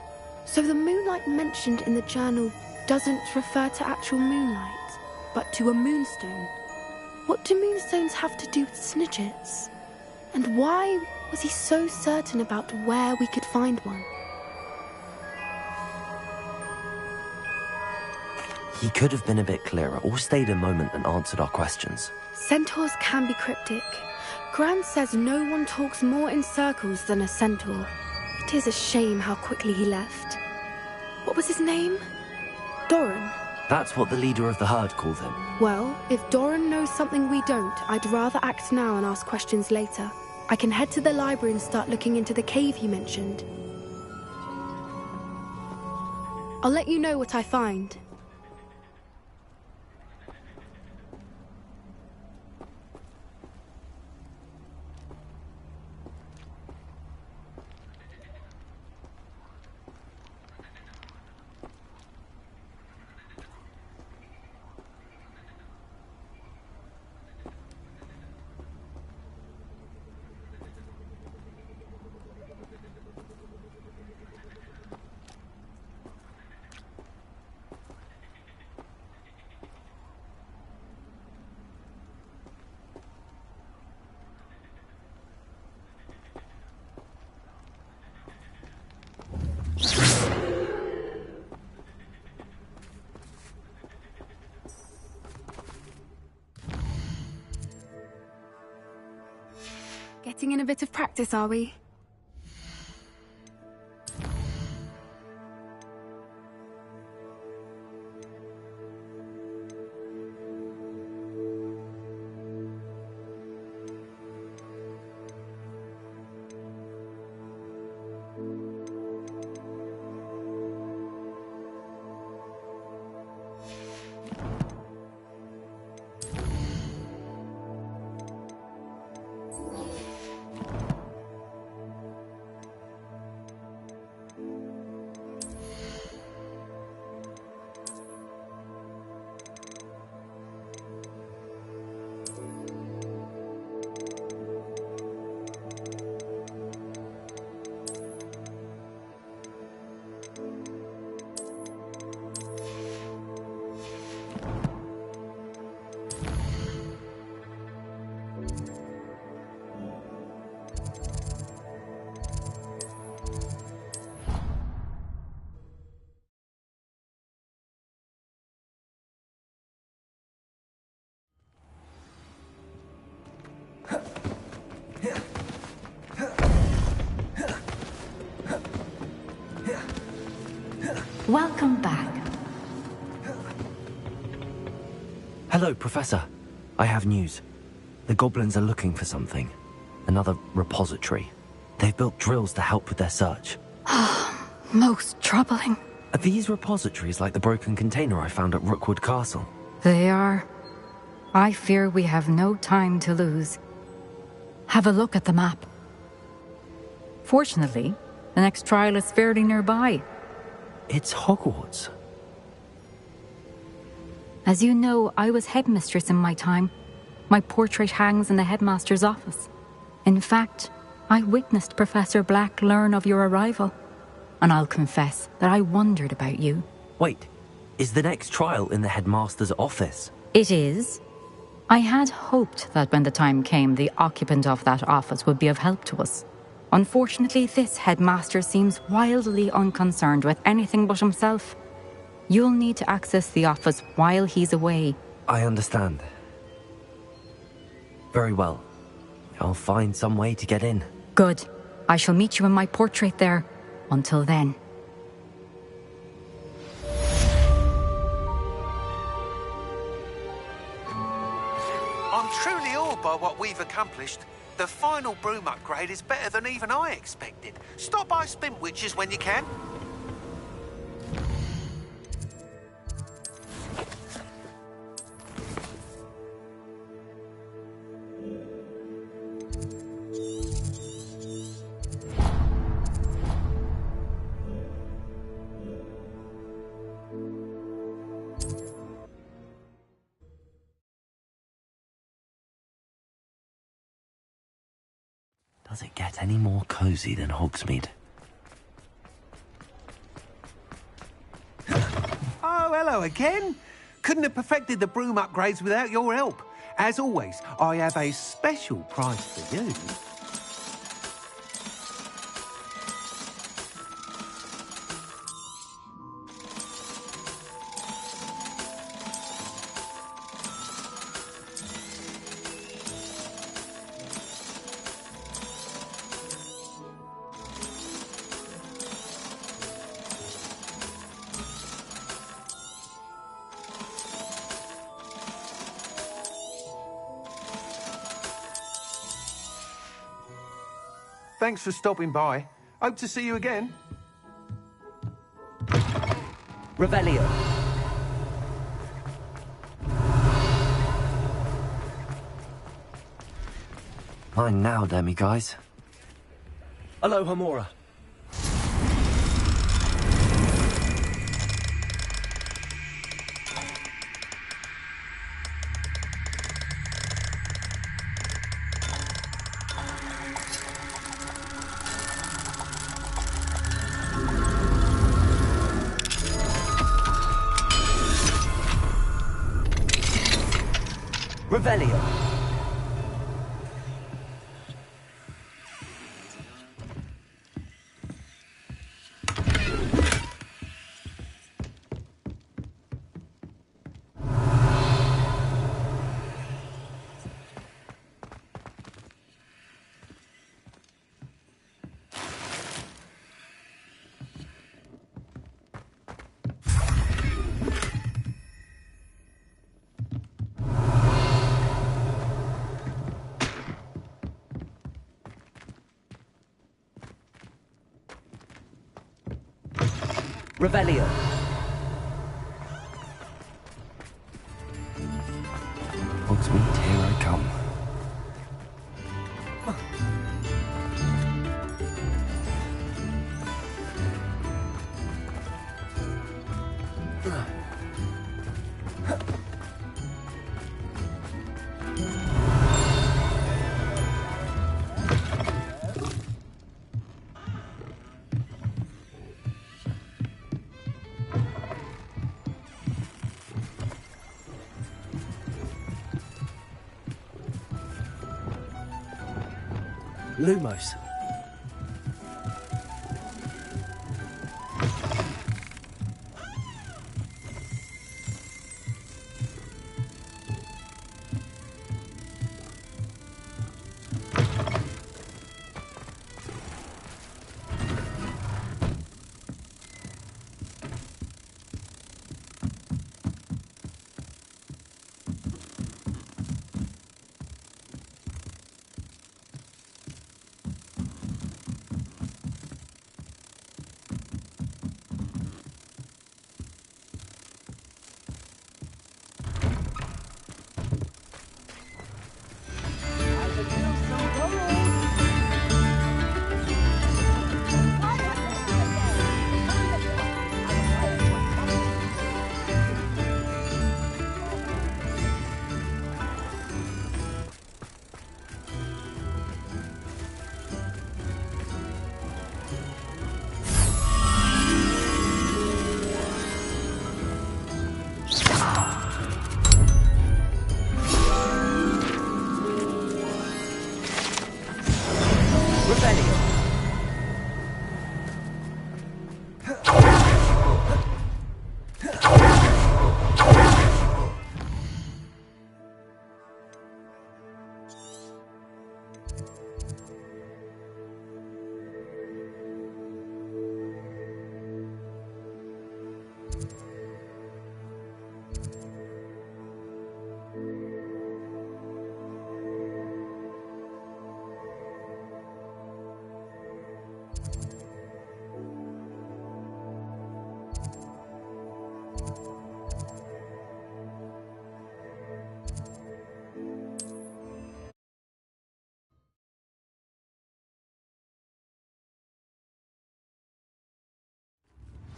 So the moonlight mentioned in the journal doesn't refer to actual moonlight, but to a moonstone. What do moonstones have to do with Snidgets? And why was he so certain about where we could find one? He could have been a bit clearer, or stayed a moment and answered our questions. Centaurs can be cryptic. Gran says no one talks more in circles than a centaur. It is a shame how quickly he left. What was his name? Doran? That's what the leader of the herd called him. Well, if Doran knows something we don't, I'd rather act now and ask questions later. I can head to the library and start looking into the cave he mentioned. I'll let you know what I find. Getting in a bit of practice, are we? Welcome back. Hello, Professor. I have news. The goblins are looking for something. Another repository. They've built drills to help with their search. Most troubling. Are these repositories like the broken container I found at Rookwood Castle? They are. I fear we have no time to lose. Have a look at the map. Fortunately, the next trial is fairly nearby. It's Hogwarts. As you know, I was headmistress in my time. My portrait hangs in the headmaster's office. In fact, I witnessed Professor Black learn of your arrival. And I'll confess that I wondered about you. Wait, is the next trial in the headmaster's office? It is. I had hoped that when the time came, the occupant of that office would be of help to us. Unfortunately, this headmaster seems wildly unconcerned with anything but himself. You'll need to access the office while he's away. I understand. Very well. I'll find some way to get in. Good. I shall meet you in my portrait there. Until then. I'm truly awed by what we've accomplished. The final broom upgrade is better than even I expected. Stop by Spintwitches when you can. Does it get any more cozy than Hogsmeade? Oh, hello again. Couldn't have perfected the broom upgrades without your help. As always, I have a special prize for you. Thanks for stopping by. Hope to see you again. Revelio. Mine now, demi-guys. Aloha Mora. Revelio. Revelio. Hogsmeade, here I come. Lumos.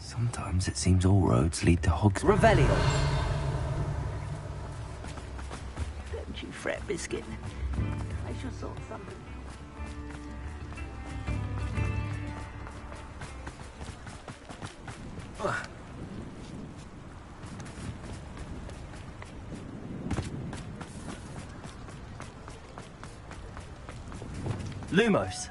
Sometimes it seems all roads lead to Hogsmeade. Revelio! Don't you fret, Biscuit. I shall sort something. Lumos.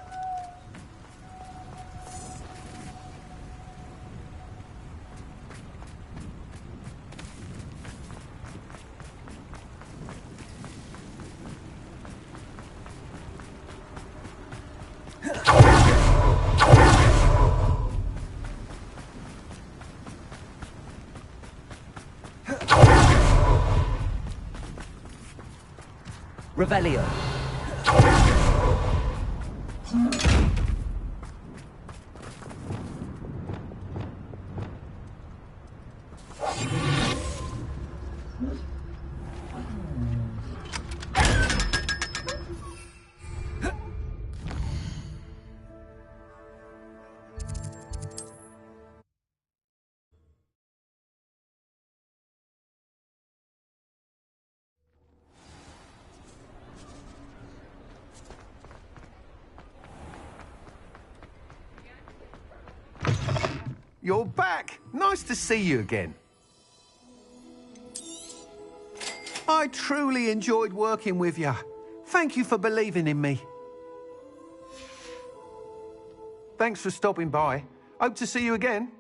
Revelio. You're back. Nice to see you again. I truly enjoyed working with you. Thank you for believing in me. Thanks for stopping by. Hope to see you again.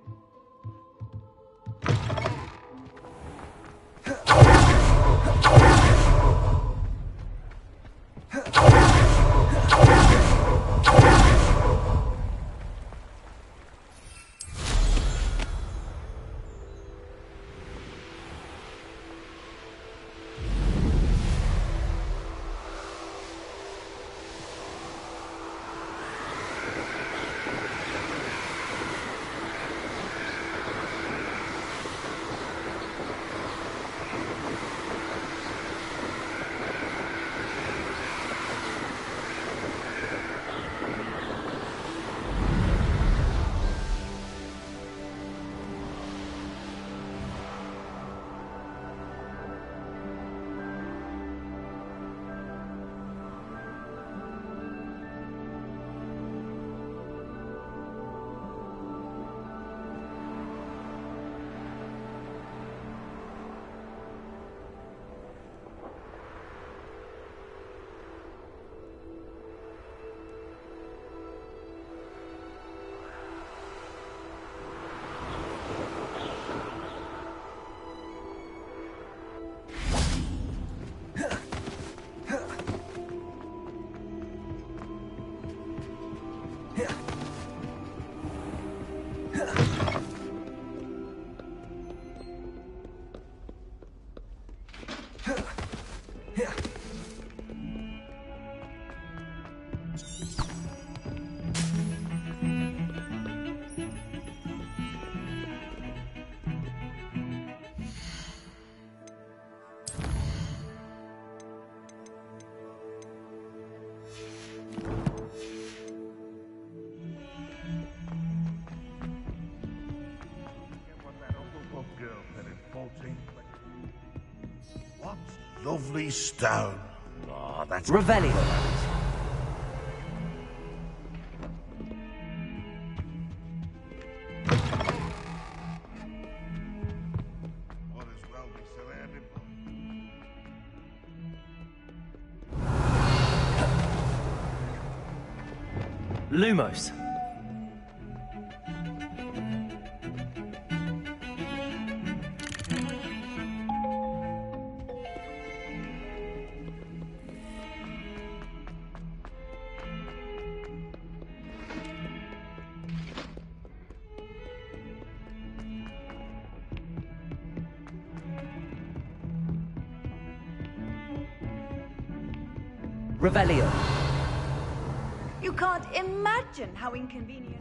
Lovely stone. Oh, that's... Revelio. What as well be so edible. Lumos. Revelio. You can't imagine how inconvenient.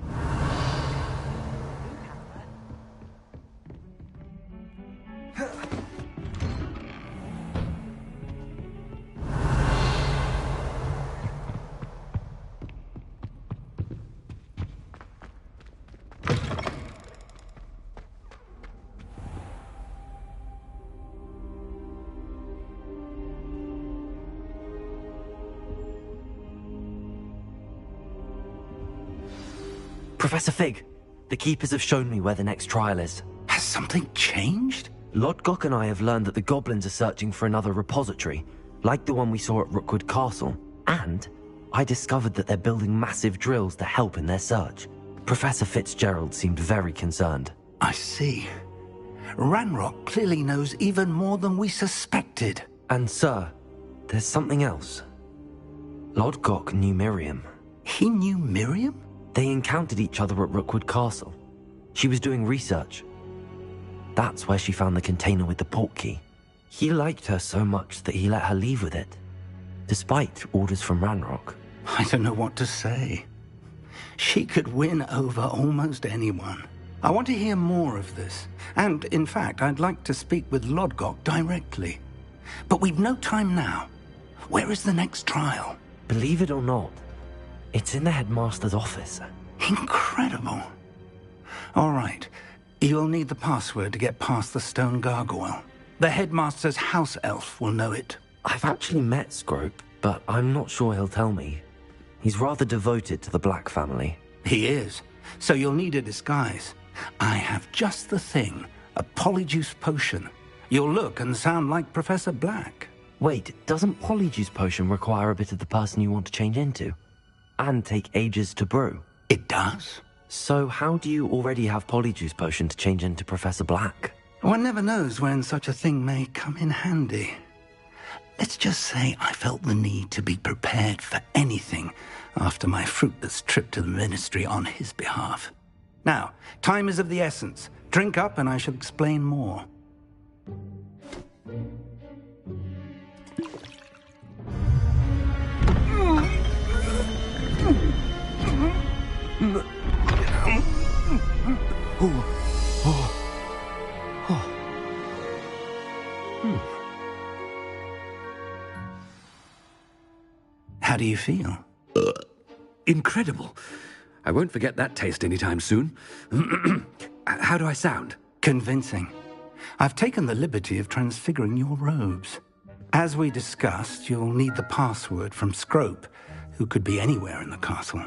Professor Fig, the Keepers have shown me where the next trial is. Has something changed? Lodgok and I have learned that the goblins are searching for another repository, like the one we saw at Rookwood Castle. And I discovered that they're building massive drills to help in their search. Professor Fitzgerald seemed very concerned. I see. Ranrock clearly knows even more than we suspected. And sir, there's something else. Lodgok knew Miriam. He knew Miriam? They encountered each other at Rookwood Castle. She was doing research. That's where she found the container with the portkey. He liked her so much that he let her leave with it, despite orders from Ranrock. I don't know what to say. She could win over almost anyone. I want to hear more of this. And, in fact, I'd like to speak with Lodgok directly. But we've no time now. Where is the next trial? Believe it or not, it's in the headmaster's office. Incredible. All right. You'll need the password to get past the stone gargoyle. The headmaster's house elf will know it. I've actually met Scrope, but I'm not sure he'll tell me. He's rather devoted to the Black family. He is. So you'll need a disguise. I have just the thing. A polyjuice potion. You'll look and sound like Professor Black. Wait, doesn't polyjuice potion require a bit of the person you want to change into? And take ages to brew? It does. So how do you already have polyjuice potion to change into Professor Black? One never knows when such a thing may come in handy. Let's just say I felt the need to be prepared for anything after my fruitless trip to the ministry on his behalf. Now, time is of the essence. Drink up and I shall explain more. How do you feel? Incredible. I won't forget that taste anytime soon. How do I sound? Convincing. I've taken the liberty of transfiguring your robes. As we discussed, you'll need the password from Scrope, who could be anywhere in the castle.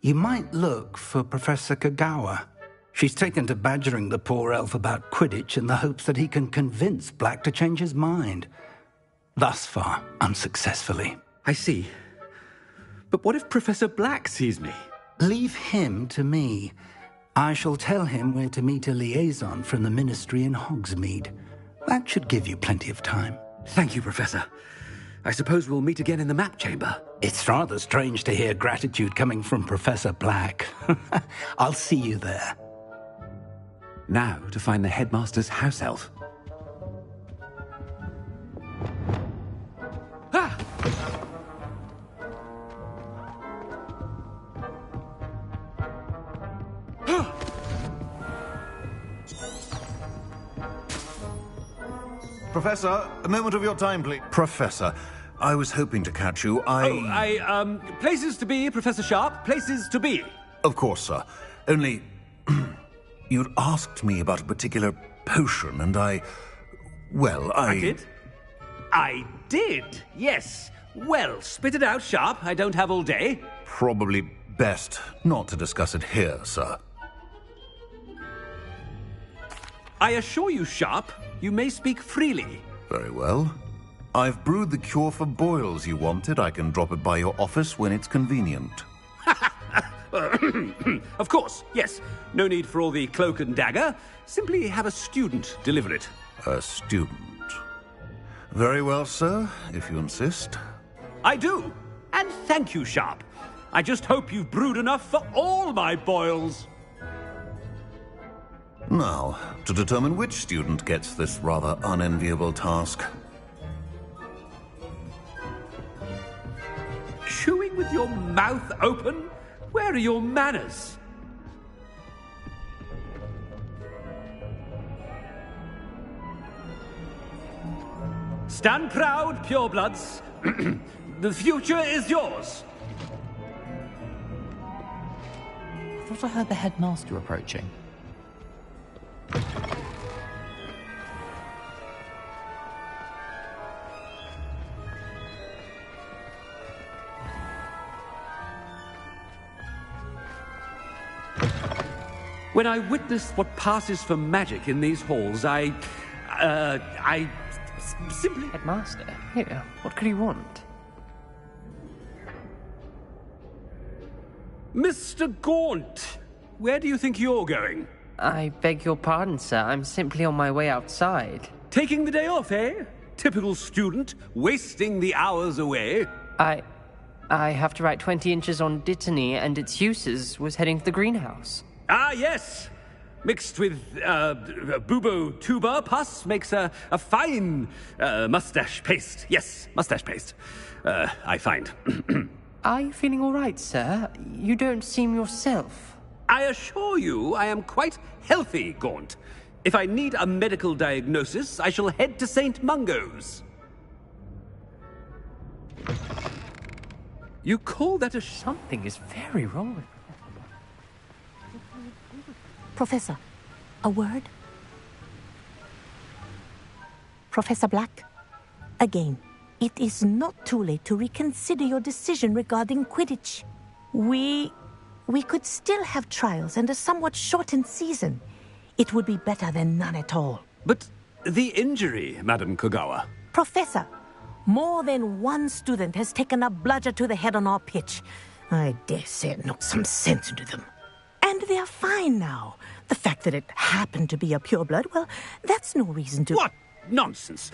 You might look for Professor Kagawa. She's taken to badgering the poor elf about Quidditch in the hopes that he can convince Black to change his mind. Thus far, unsuccessfully. I see. But what if Professor Black sees me? Leave him to me. I shall tell him where to meet a liaison from the ministry in Hogsmeade. That should give you plenty of time. Thank you, Professor. I suppose we'll meet again in the map chamber. It's rather strange to hear gratitude coming from Professor Black. I'll see you there. Now to find the headmaster's house elf. Ah! Professor, a moment of your time, please. Professor, I was hoping to catch you. Places to be, Professor Sharp. Places to be. Of course, sir. Only, you'd asked me about a particular potion, and I did? I did, yes. Well, spit it out, Sharp. I don't have all day. Probably best not to discuss it here, sir. I assure you, Sharp, you may speak freely. Very well. I've brewed the cure for boils you wanted. I can drop it by your office when it's convenient. Of course, yes. No need for all the cloak and dagger. Simply have a student deliver it. A student. Very well, sir, if you insist. I do. And thank you, Sharp. I just hope you've brewed enough for all my boils. Now, to determine which student gets this rather unenviable task. Chewing with your mouth open? Where are your manners? Stand proud, purebloods. The future is yours. I thought I heard the headmaster approaching. When I witness what passes for magic in these halls, I simply... Headmaster? Here, what could he want? Mr. Gaunt, where do you think you're going? I beg your pardon, sir. I'm simply on my way outside. Taking the day off, eh? Typical student, wasting the hours away. I have to write 20 inches on Dittany and its uses was heading to the greenhouse. Ah, yes. Mixed with bubo tuber pus makes a fine mustache paste. Yes, mustache paste. I find. Are you feeling all right, sir? You don't seem yourself. I assure you I am quite healthy, Gaunt. If I need a medical diagnosis, I shall head to St. Mungo's. You call that a... Something is very wrong with... Professor, a word? Professor Black, again, it is not too late to reconsider your decision regarding Quidditch. We could still have trials and a somewhat shortened season. It would be better than none at all. But the injury, Madam Kogawa. Professor, more than one student has taken a bludger to the head on our pitch. I dare say it knocked some sense into them. And they are fine now. The fact that it happened to be a pureblood, well, that's no reason to... What nonsense!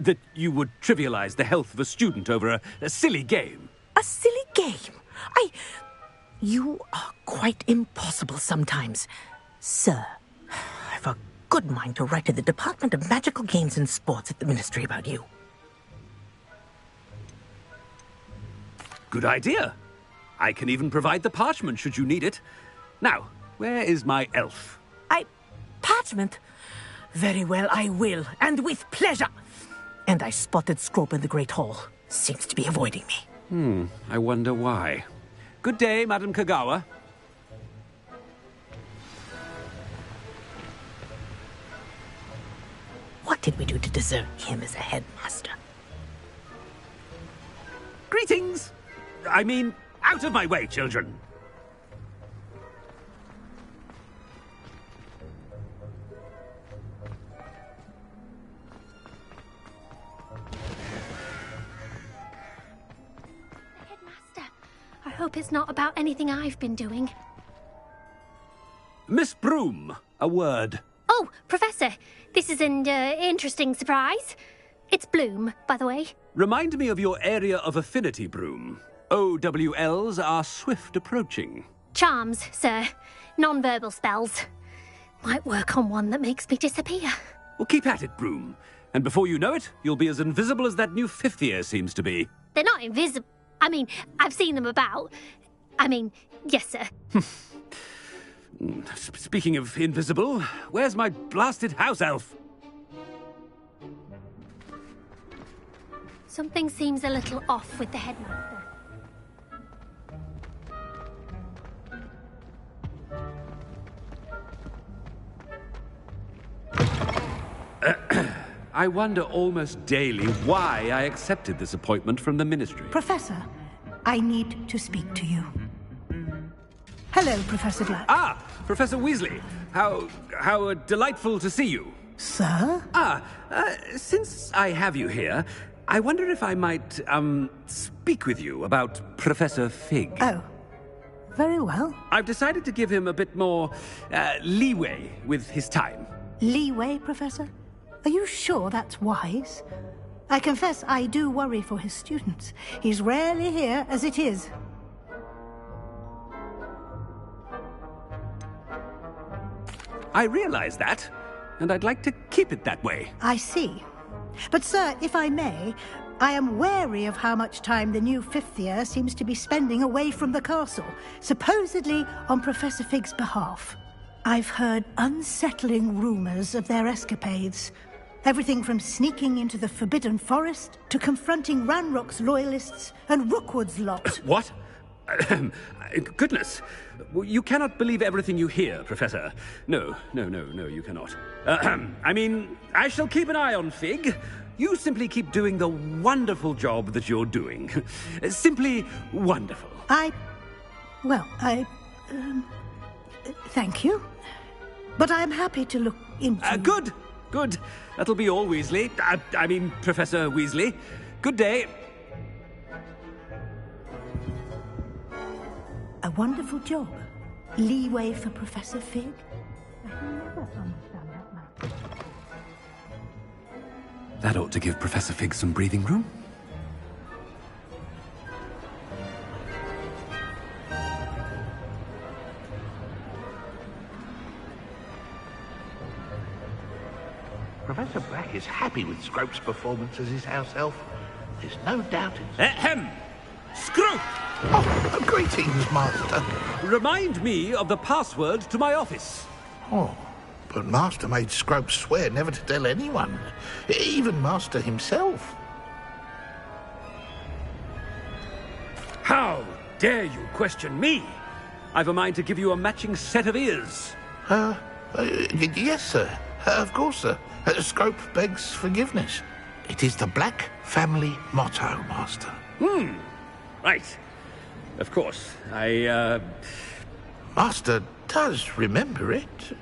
That you would trivialize the health of a student over a silly game. A silly game? You are quite impossible sometimes. Sir, I've a good mind to write to the Department of Magical Games and Sports at the Ministry about you. Good idea. I can even provide the parchment should you need it. Now, where is my elf? Parchment? Very well, I will, and with pleasure. And I spotted Scrope in the Great Hall. Seems to be avoiding me. I wonder why. Good day, Madam Kogawa. What did we do to deserve him as a headmaster? Greetings! I mean, out of my way, children. I hope it's not about anything I've been doing. Miss Broom, a word. Oh, Professor, this is an interesting surprise. It's Bloom, by the way. Remind me of your area of affinity, Broom. OWLs are swift approaching. Charms, sir. Non-verbal spells. Might work on one that makes me disappear. Well, keep at it, Broom. And before you know it, you'll be as invisible as that new fifth year seems to be. They're not invisible. I mean, I've seen them about. I mean, yes, sir. Speaking of invisible, where's my blasted house elf? Something seems a little off with the headmaster. I wonder almost daily why I accepted this appointment from the Ministry. Professor, I need to speak to you. Hello, Professor Black. Ah, Professor Weasley. How delightful to see you. Sir? Since I have you here, I wonder if I might, speak with you about Professor Fig. Oh, very well. I've decided to give him a bit more, leeway with his time. Leeway, Professor? Are you sure that's wise? I confess I do worry for his students. He's rarely here as it is. I realize that, and I'd like to keep it that way. I see. But, sir, if I may, I am wary of how much time the new fifth year seems to be spending away from the castle, supposedly on Professor Fig's behalf. I've heard unsettling rumors of their escapades. Everything from sneaking into the Forbidden Forest to confronting Ranrock's loyalists and Rookwood's lot. What? Goodness. You cannot believe everything you hear, Professor. No, you cannot. I mean, I shall keep an eye on Fig. You simply keep doing the wonderful job that you're doing. Simply wonderful. Thank you. But I'm happy to look into... Good. That'll be all, Weasley. I mean, Professor Weasley. Good day. A wonderful job. Leeway for Professor Fig. I can never understand that man. That ought to give Professor Fig some breathing room. Professor Black is happy with Scrope's performance as his house elf. There's no doubt in... Ahem! Scrope! Oh, greetings, Master. Remind me of the password to my office. Oh, but Master made Scrope swear never to tell anyone, even Master himself. How dare you question me? I've a mind to give you a matching set of ears. Yes, sir. Of course, sir. Scrope begs forgiveness. It is the Black family motto, Master. Right. Of course. Master does remember it.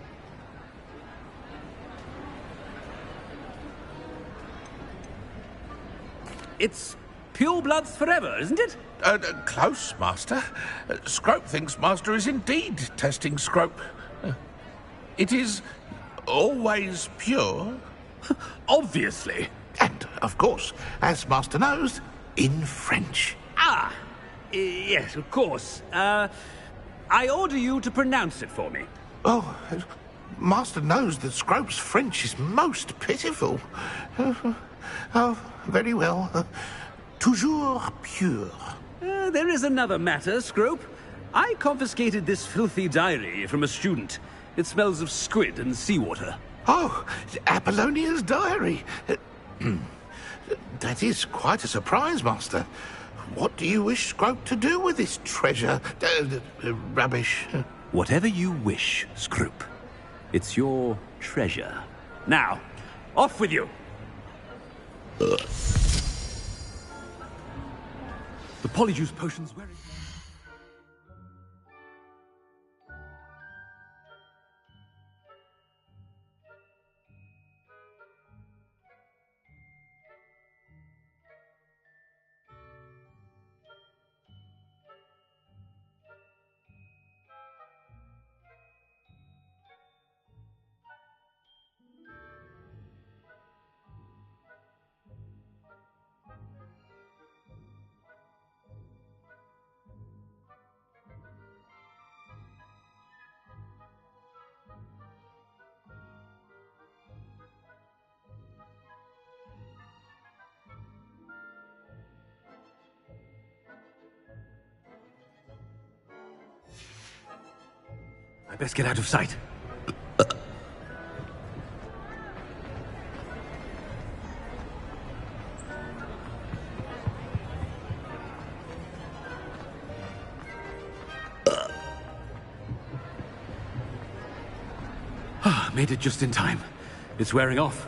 It's pure bloods forever, isn't it? Close, Master. Scrope thinks Master is indeed testing Scrope. It is always pure. Obviously. And, of course, as Master knows, in French. Yes, of course. I order you to pronounce it for me. Oh, Master knows that Scrope's French is most pitiful. Oh, very well. Toujours pure. There is another matter, Scrope. I confiscated this filthy diary from a student. It smells of squid and seawater. Oh, Apollonia's diary. That is quite a surprise, Master. What do you wish Scrope to do with this treasure? Rubbish. Whatever you wish, Scrope. It's your treasure. Now, off with you. The polyjuice potion's wearing... I best get out of sight. Made it just in time. It's wearing off.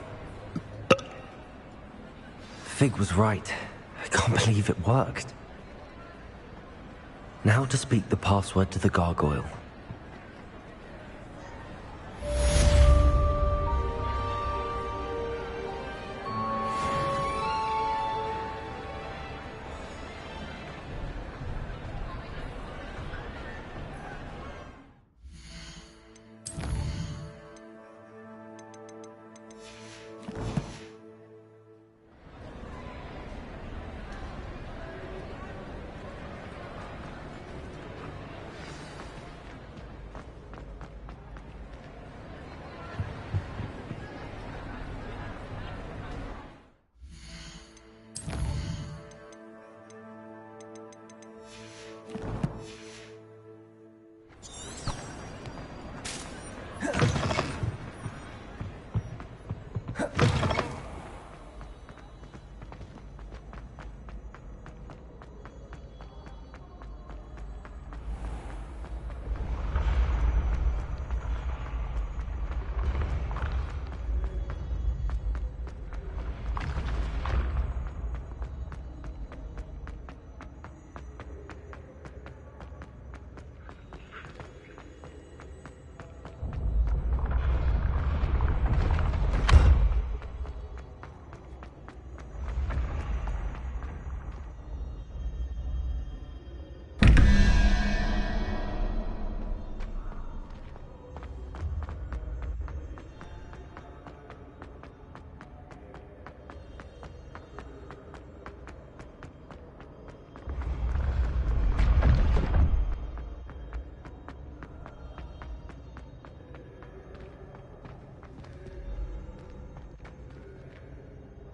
Fig was right. I can't believe it worked. Now to speak the password to the gargoyle.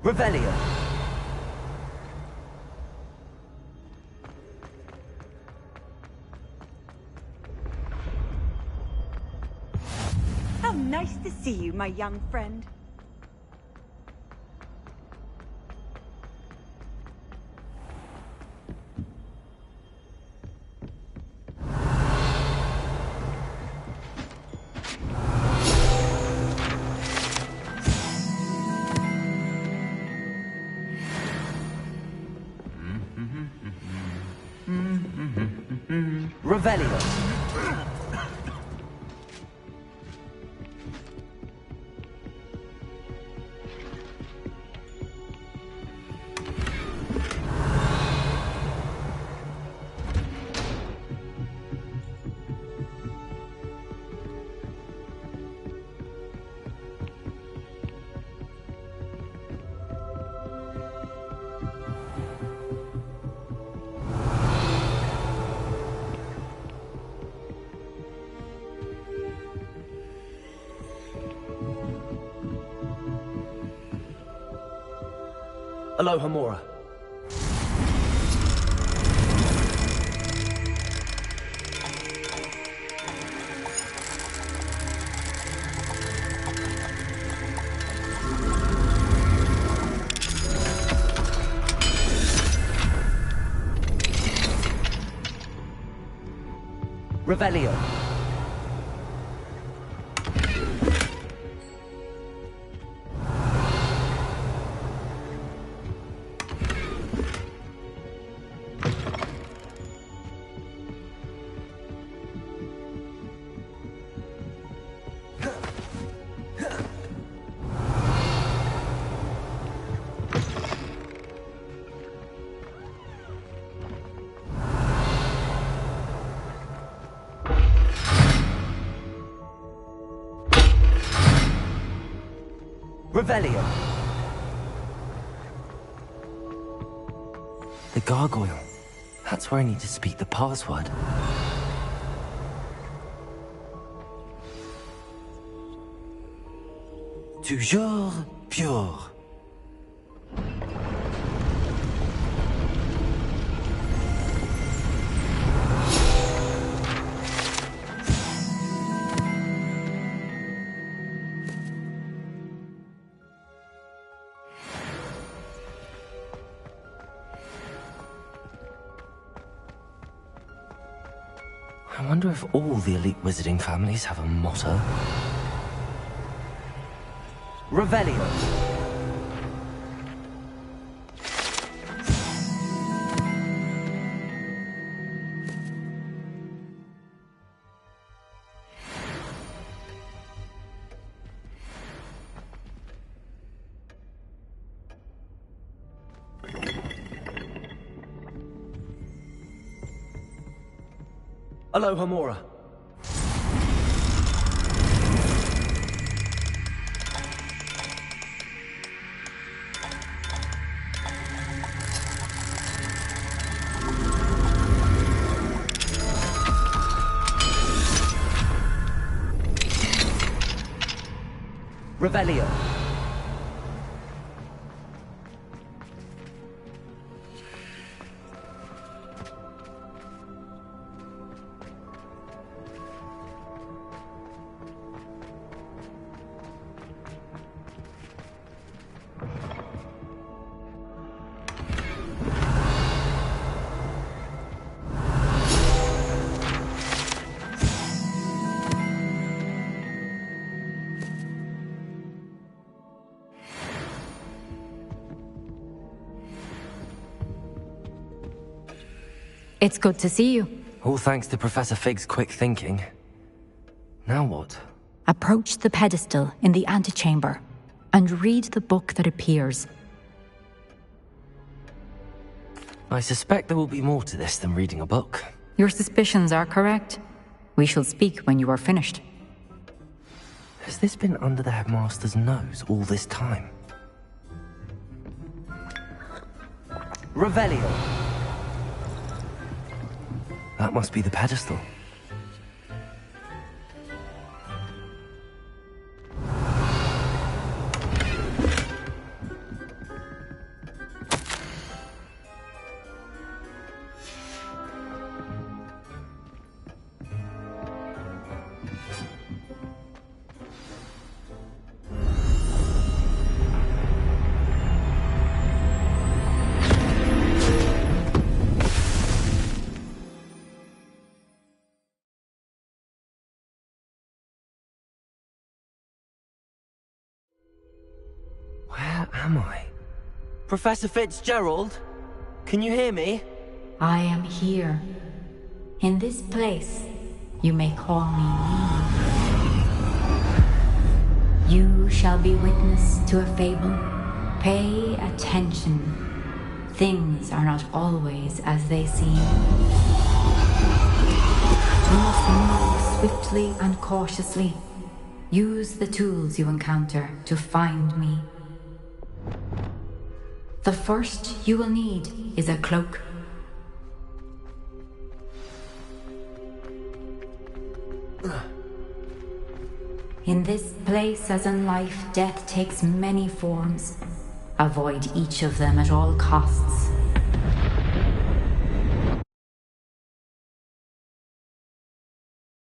Revelio. How nice to see you, my young friend. Revelio. Aloha Mora. Revelio. Revelio. The gargoyle. That's where I need to speak the password. Toujours pure. I wonder if all the elite wizarding families have a motto. Revelio. Aloha, Mora. Revelio. It's good to see you. All thanks to Professor Fig's quick thinking. Now what? Approach the pedestal in the antechamber and read the book that appears. I suspect there will be more to this than reading a book. Your suspicions are correct. We shall speak when you are finished. Has this been under the headmaster's nose all this time? Revelio. That must be the pedestal. Where am I? Professor Fitzgerald? Can you hear me? I am here. In this place, you may call me Nina. You shall be witness to a fable. Pay attention. Things are not always as they seem. You must move swiftly and cautiously. Use the tools you encounter to find me. The first you will need is a cloak. In this place, as in life, death takes many forms. Avoid each of them at all costs.